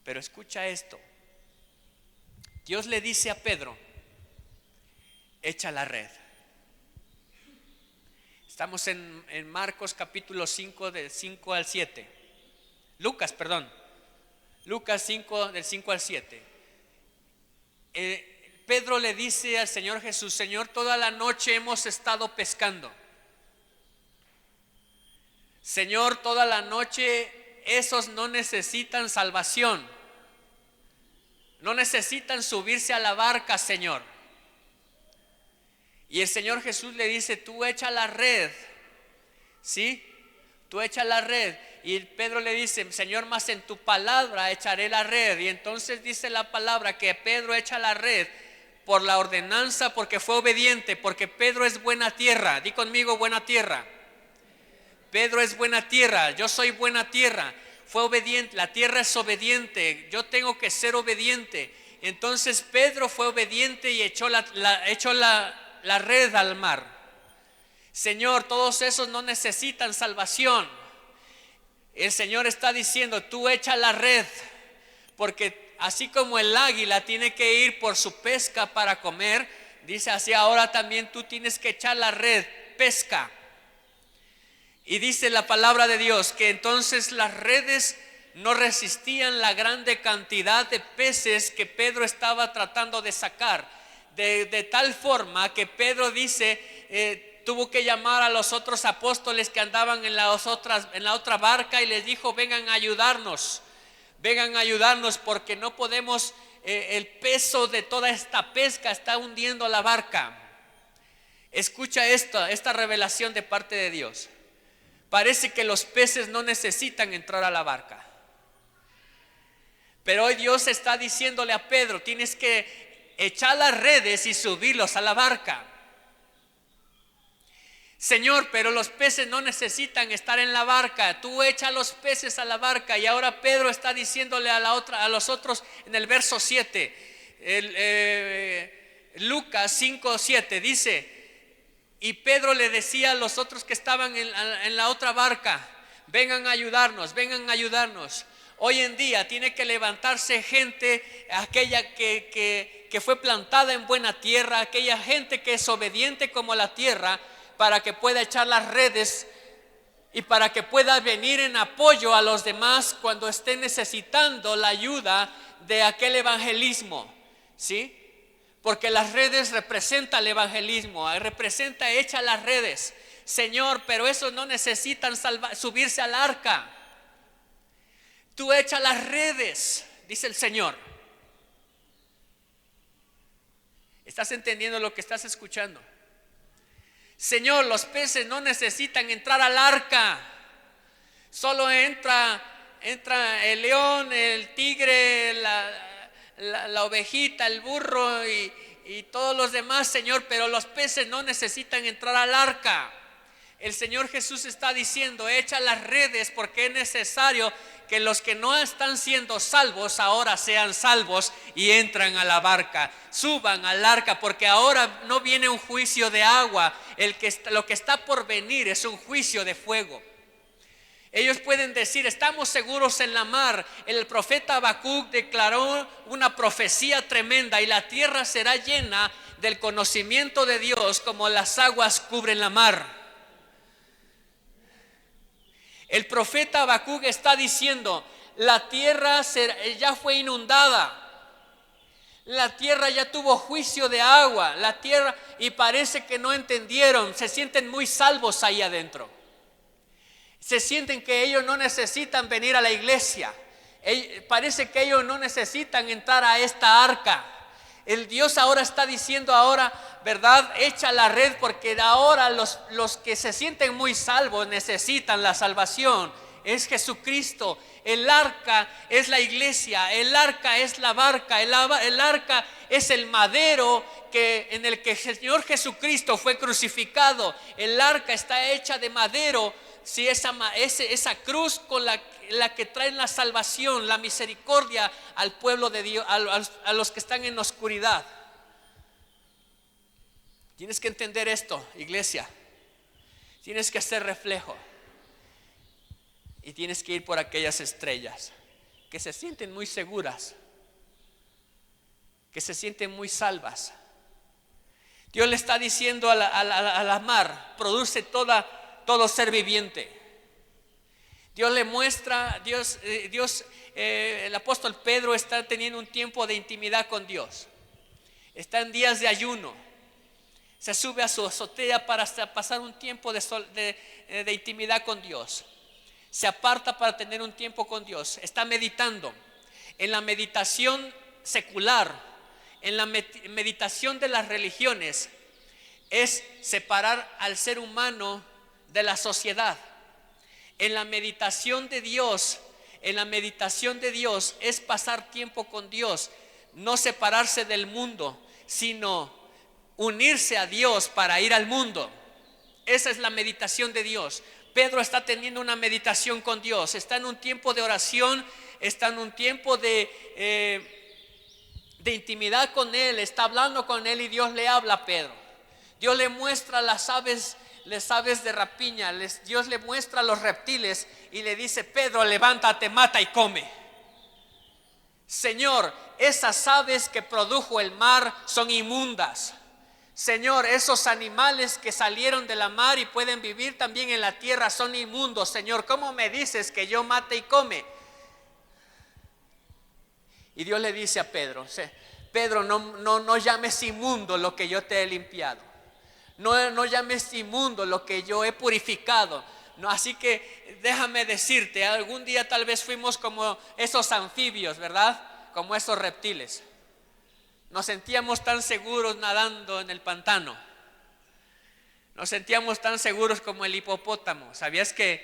Pero escucha esto. Dios le dice a Pedro: echa la red. Estamos en Marcos capítulo 5 del 5 al 7. Lucas 5 del 5 al 7. Pedro le dice al Señor Jesús: Señor, toda la noche hemos estado pescando. Señor, toda la noche. Esos no necesitan salvación. No necesitan subirse a la barca, Señor. Y el Señor Jesús le dice, tú echa la red, ¿sí? Tú echa la red. Y Pedro le dice, Señor, más en tu palabra echaré la red. Y entonces dice la palabra que Pedro echa la red por la ordenanza, porque fue obediente, porque Pedro es buena tierra. Di conmigo, buena tierra. Pedro es buena tierra, yo soy buena tierra. Fue obediente, la tierra es obediente, yo tengo que ser obediente. Entonces Pedro fue obediente y echó la red al mar. Señor, todos esos no necesitan salvación. El Señor está diciendo, tú echa la red, porque así como el águila tiene que ir por su pesca para comer, dice así, ahora también tú tienes que echar la red, pesca. Y dice la palabra de Dios que entonces las redes no resistían la grande cantidad de peces que Pedro estaba tratando de sacar, de tal forma que Pedro dice, tuvo que llamar a los otros apóstoles que andaban en la otra barca y les dijo, vengan a ayudarnos porque no podemos, el peso de toda esta pesca está hundiendo la barca. Escucha esta revelación de parte de Dios. Parece que los peces no necesitan entrar a la barca, pero hoy Dios está diciéndole a Pedro, tienes que echar las redes y subirlos a la barca. Señor, pero los peces no necesitan estar en la barca, tú echa los peces a la barca. Y ahora Pedro está diciéndole a los otros en el verso 7, Lucas 5:7 dice, y Pedro le decía a los otros que estaban en la otra barca, vengan a ayudarnos. Hoy en día tiene que levantarse gente, aquella que fue plantada en buena tierra, aquella gente que es obediente como la tierra, para que pueda echar las redes y para que pueda venir en apoyo a los demás cuando estén necesitando la ayuda de aquel evangelismo, ¿sí? Porque las redes representan el evangelismo, representa echa las redes. Señor, pero esos no necesitan subirse al arca. Tú echa las redes, dice el Señor. ¿Estás entendiendo lo que estás escuchando? Señor, los peces no necesitan entrar al arca. Solo entra el león, el tigre, la ovejita, el burro y todos los demás, Señor, pero los peces no necesitan entrar al arca. El Señor Jesús está diciendo, echa las redes porque es necesario que los que no están siendo salvos ahora sean salvos y entran a la barca, suban al arca, porque ahora no viene un juicio de agua, lo que está por venir es un juicio de fuego. Ellos pueden decir, estamos seguros en la mar. El profeta Habacuc declaró una profecía tremenda, y la tierra será llena del conocimiento de Dios como las aguas cubren la mar. El profeta Habacuc está diciendo, la tierra ya fue inundada. La tierra ya tuvo juicio de agua. La tierra, y parece que no entendieron, se sienten muy salvos ahí adentro. Se sienten que ellos no necesitan venir a la iglesia. Parece que ellos no necesitan entrar a esta arca. El Dios ahora está diciendo ¿verdad? Echa la red, porque ahora los que se sienten muy salvos necesitan la salvación. Es Jesucristo. El arca es la iglesia. El arca es la barca. El arca es el madero en el que el Señor Jesucristo fue crucificado. El arca está hecha de madero. Si esa cruz con la que traen la salvación, la misericordia al pueblo de Dios, a los que están en oscuridad. Tienes que entender esto, iglesia. Tienes que hacer reflejo. Y tienes que ir por aquellas estrellas que se sienten muy seguras, que se sienten muy salvas. Dios le está diciendo a la mar, produce todo ser viviente. Dios le muestra, el apóstol Pedro está teniendo un tiempo de intimidad con Dios. Está en días de ayuno. Se sube a su azotea para pasar un tiempo de intimidad con Dios. Se aparta para tener un tiempo con Dios. Está meditando. En la meditación secular, en la meditación de las religiones, es separar al ser humano de la sociedad. En la meditación de Dios es pasar tiempo con Dios, no separarse del mundo, sino unirse a Dios para ir al mundo. Esa es la meditación de Dios. Pedro está teniendo una meditación con Dios, está en un tiempo de oración, está en un tiempo de intimidad con Él, está hablando con Él y Dios le habla a Pedro. Dios le muestra las aves de rapiña, Dios le muestra los reptiles y le dice: Pedro, levántate, mata y come. Señor, esas aves que produjo el mar son inmundas. Señor, esos animales que salieron de la mar y pueden vivir también en la tierra son inmundos. Señor, ¿cómo me dices que yo mate y come? Y Dios le dice a Pedro: Pedro, no llames inmundo lo que yo te he limpiado. No llames inmundo lo que yo he purificado. No, así que déjame decirte, algún día tal vez fuimos como esos anfibios, ¿verdad? Como esos reptiles. Nos sentíamos tan seguros nadando en el pantano. Nos sentíamos tan seguros como el hipopótamo. ¿Sabías que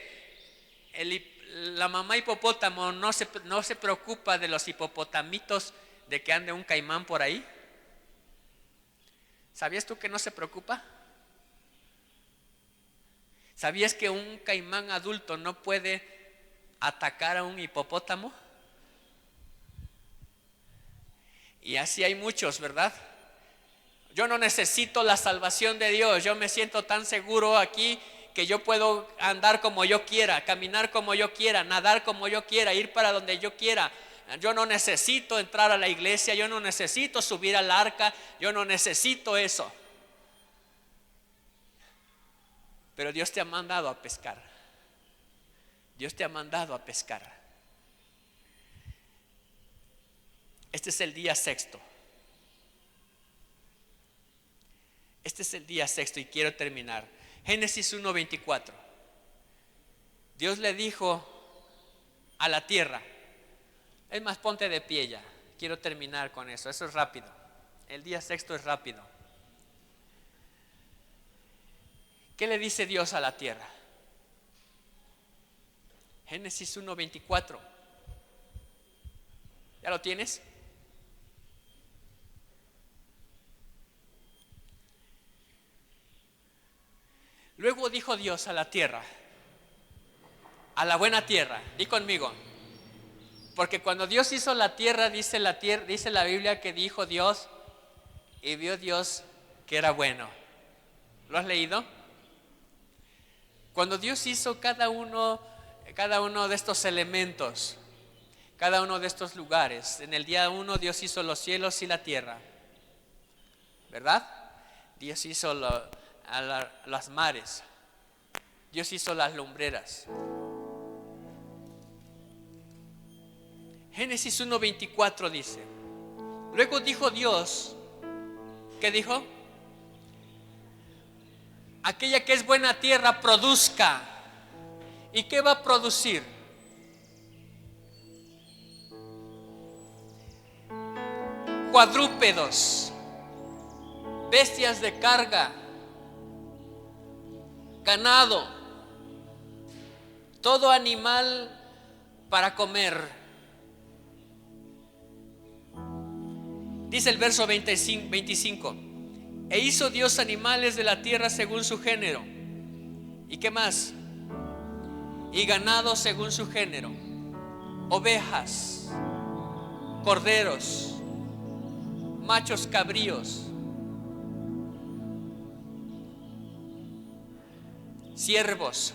la mamá hipopótamo no se preocupa de los hipopotamitos, de que ande un caimán por ahí? ¿Sabías tú que no se preocupa? ¿Sabías que un caimán adulto no puede atacar a un hipopótamo? Y así hay muchos, ¿verdad? Yo no necesito la salvación de Dios. Yo me siento tan seguro aquí que yo puedo andar como yo quiera, caminar como yo quiera, nadar como yo quiera, ir para donde yo quiera. Yo no necesito entrar a la iglesia, yo no necesito subir al arca, yo no necesito eso. Pero Dios te ha mandado a pescar. Dios te ha mandado a pescar. Este es el día sexto. Este es el día sexto y quiero terminar. Génesis 1:24. Dios le dijo a la tierra. Es más, ponte de pie ya. Quiero terminar con eso. Eso es rápido. El día sexto es rápido. ¿Qué le dice Dios a la tierra? Génesis 1:24. ¿Ya lo tienes? Luego dijo Dios a la tierra, a la buena tierra, di conmigo, porque cuando Dios hizo la tierra, dice la Biblia que dijo Dios y vio Dios que era bueno. ¿Lo has leído? Cuando Dios hizo cada uno de estos elementos, cada uno de estos lugares, en el día 1 Dios hizo los cielos y la tierra, ¿verdad? Dios hizo las mares, Dios hizo las lumbreras. Génesis 1:24 dice: luego dijo Dios, ¿qué dijo? Aquella que es buena tierra produzca. ¿Y qué va a producir? Cuadrúpedos, bestias de carga, ganado, todo animal para comer. Dice el verso 25: e hizo Dios animales de la tierra según su género. ¿Y qué más? Y ganado según su género, ovejas, corderos, machos cabríos, ciervos,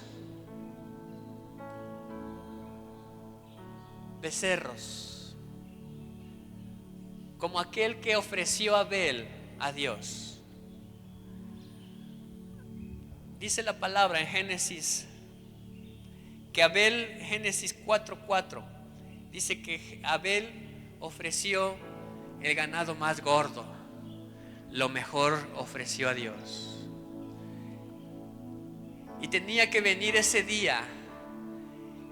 becerros, como aquel que ofreció Abel a Dios. Dice la palabra en Génesis que Abel, Génesis 4:4, dice que Abel ofreció el ganado más gordo, lo mejor ofreció a Dios. Y tenía que venir ese día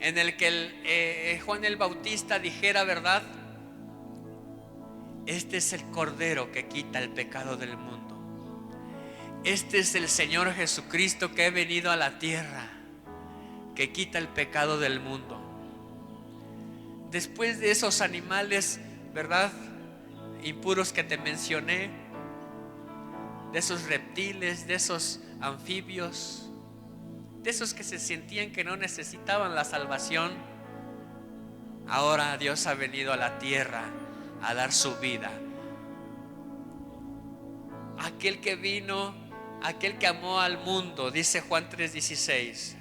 en el que Juan el Bautista dijera, ¿verdad? Este es el Cordero que quita el pecado del mundo. Este es el Señor Jesucristo que ha venido a la tierra, que quita el pecado del mundo. Después de esos animales, ¿verdad?, impuros que te mencioné, de esos reptiles, de esos anfibios, de esos que se sentían que no necesitaban la salvación, ahora Dios ha venido a la tierra a dar su vida. Aquel que vino, aquel que amó al mundo, dice Juan 3:16,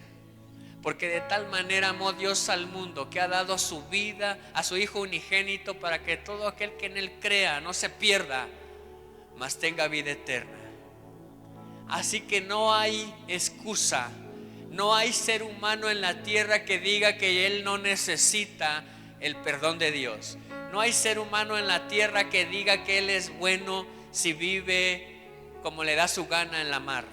porque de tal manera amó Dios al mundo que ha dado su vida a su Hijo unigénito, para que todo aquel que en Él crea no se pierda, mas tenga vida eterna. Así que no hay excusa, no hay ser humano en la tierra que diga que él no necesita el perdón de Dios. No hay ser humano en la tierra que diga que él es bueno si vive como le da su gana en la mar.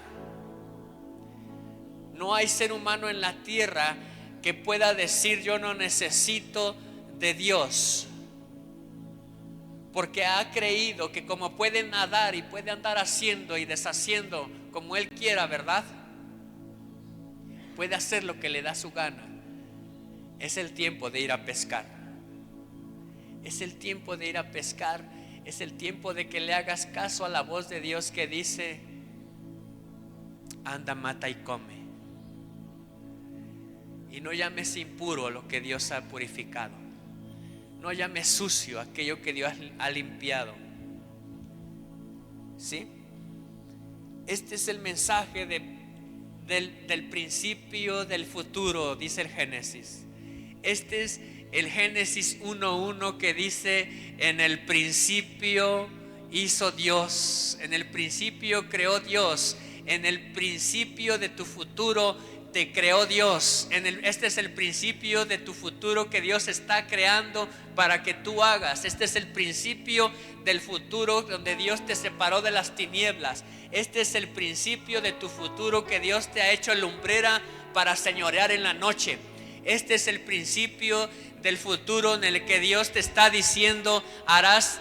No hay ser humano en la tierra que pueda decir yo no necesito de Dios, porque ha creído que como puede nadar y puede andar haciendo y deshaciendo como él quiera, ¿verdad?, puede hacer lo que le da su gana. Es el tiempo de ir a pescar. Es el tiempo de ir a pescar. Es el tiempo de que le hagas caso a la voz de Dios que dice: anda, mata y come. Y no llames impuro lo que Dios ha purificado. No llames sucio aquello que Dios ha limpiado. ¿Sí? Este es el mensaje del principio del futuro, dice el Génesis. Este es el Génesis 1:1 que dice: en el principio hizo Dios, en el principio creó Dios, en el principio de tu futuro te creó Dios. Este es el principio de tu futuro que Dios está creando para que tú hagas. Este es el principio del futuro donde Dios te separó de las tinieblas. Este es el principio de tu futuro que Dios te ha hecho lumbrera para señorear en la noche. Este es el principio del futuro en el que Dios te está diciendo: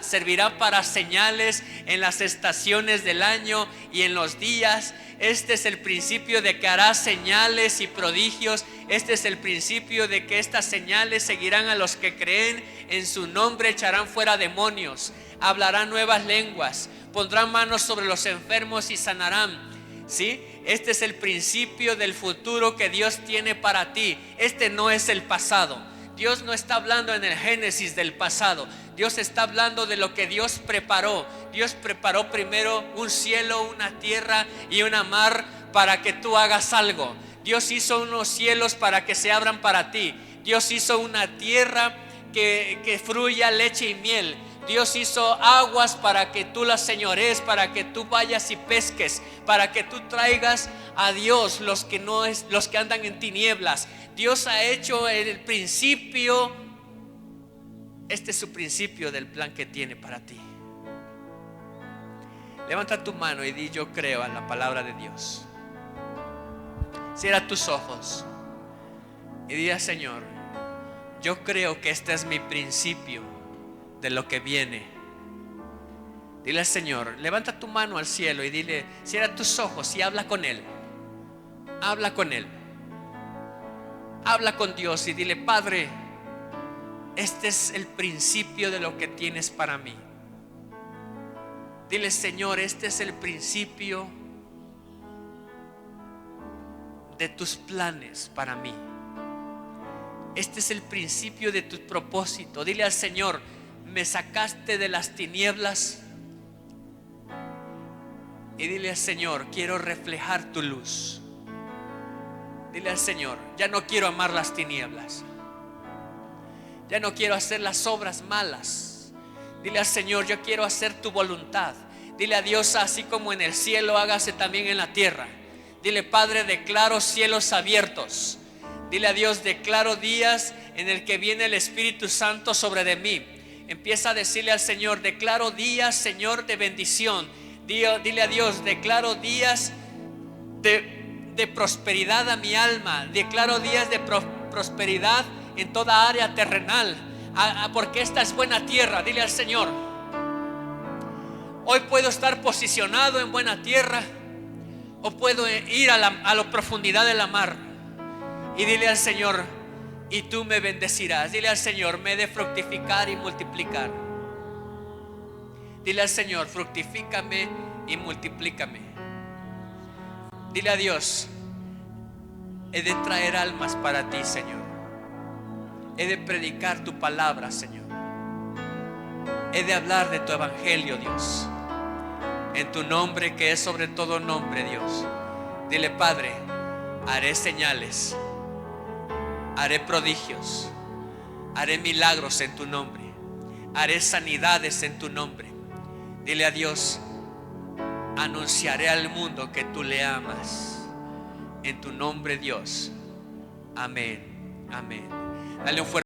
servirá para señales en las estaciones del año y en los días. Este es el principio de que harás señales y prodigios. Este es el principio de que estas señales seguirán a los que creen en su nombre. Echarán fuera demonios, hablarán nuevas lenguas, pondrán manos sobre los enfermos y sanarán. ¿Sí? Este es el principio del futuro que Dios tiene para ti. Este no es el pasado. Dios no está hablando en el Génesis del pasado. Dios está hablando de lo que Dios preparó. Dios preparó primero un cielo, una tierra y una mar para que tú hagas algo. Dios hizo unos cielos para que se abran para ti. Dios hizo una tierra que fluya leche y miel. Dios hizo aguas para que tú las señorees, para que tú vayas y pesques, para que tú traigas a Dios los que andan en tinieblas. Dios ha hecho el principio. Este es su principio del plan que tiene para ti. Levanta tu mano y di: yo creo en la palabra de Dios. Cierra tus ojos y di: Señor, yo creo que este es mi principio de lo que viene. Dile al Señor, levanta tu mano al cielo y dile, cierra tus ojos y habla con Él. Habla con Él. Habla con Dios y dile: Padre, este es el principio de lo que tienes para mí. Dile: Señor, este es el principio de tus planes para mí. Este es el principio de tu propósito. Dile al Señor: me sacaste de las tinieblas. Y dile al Señor: quiero reflejar tu luz. Dile al Señor: ya no quiero amar las tinieblas. Ya no quiero hacer las obras malas. Dile al Señor: yo quiero hacer tu voluntad. Dile a Dios: así como en el cielo, hágase también en la tierra. Dile: Padre, declaro cielos abiertos. Dile a Dios: declaro días en el que viene el Espíritu Santo sobre de mí. Empieza a decirle al Señor: declaro días, Señor, de bendición. Dile a Dios: declaro días de prosperidad a mi alma. Declaro días de prosperidad en toda área terrenal, porque esta es buena tierra. Dile al Señor: hoy puedo estar posicionado en buena tierra. o puedo ir a la profundidad de la mar y dile al Señor, y tú me bendecirás. Dile al Señor, me he de fructificar y multiplicar. Dile al Señor, fructifícame y multiplícame. Dile a Dios, he de traer almas para ti, Señor. He de predicar tu palabra, Señor. He de hablar de tu evangelio, Dios, en tu nombre que es sobre todo nombre, Dios. Dile, Padre, haré señales, haré prodigios, haré milagros en tu nombre, haré sanidades en tu nombre. Dile a Dios, anunciaré al mundo que tú le amas. En tu nombre, Dios. Amén. Amén. Dale un fuerte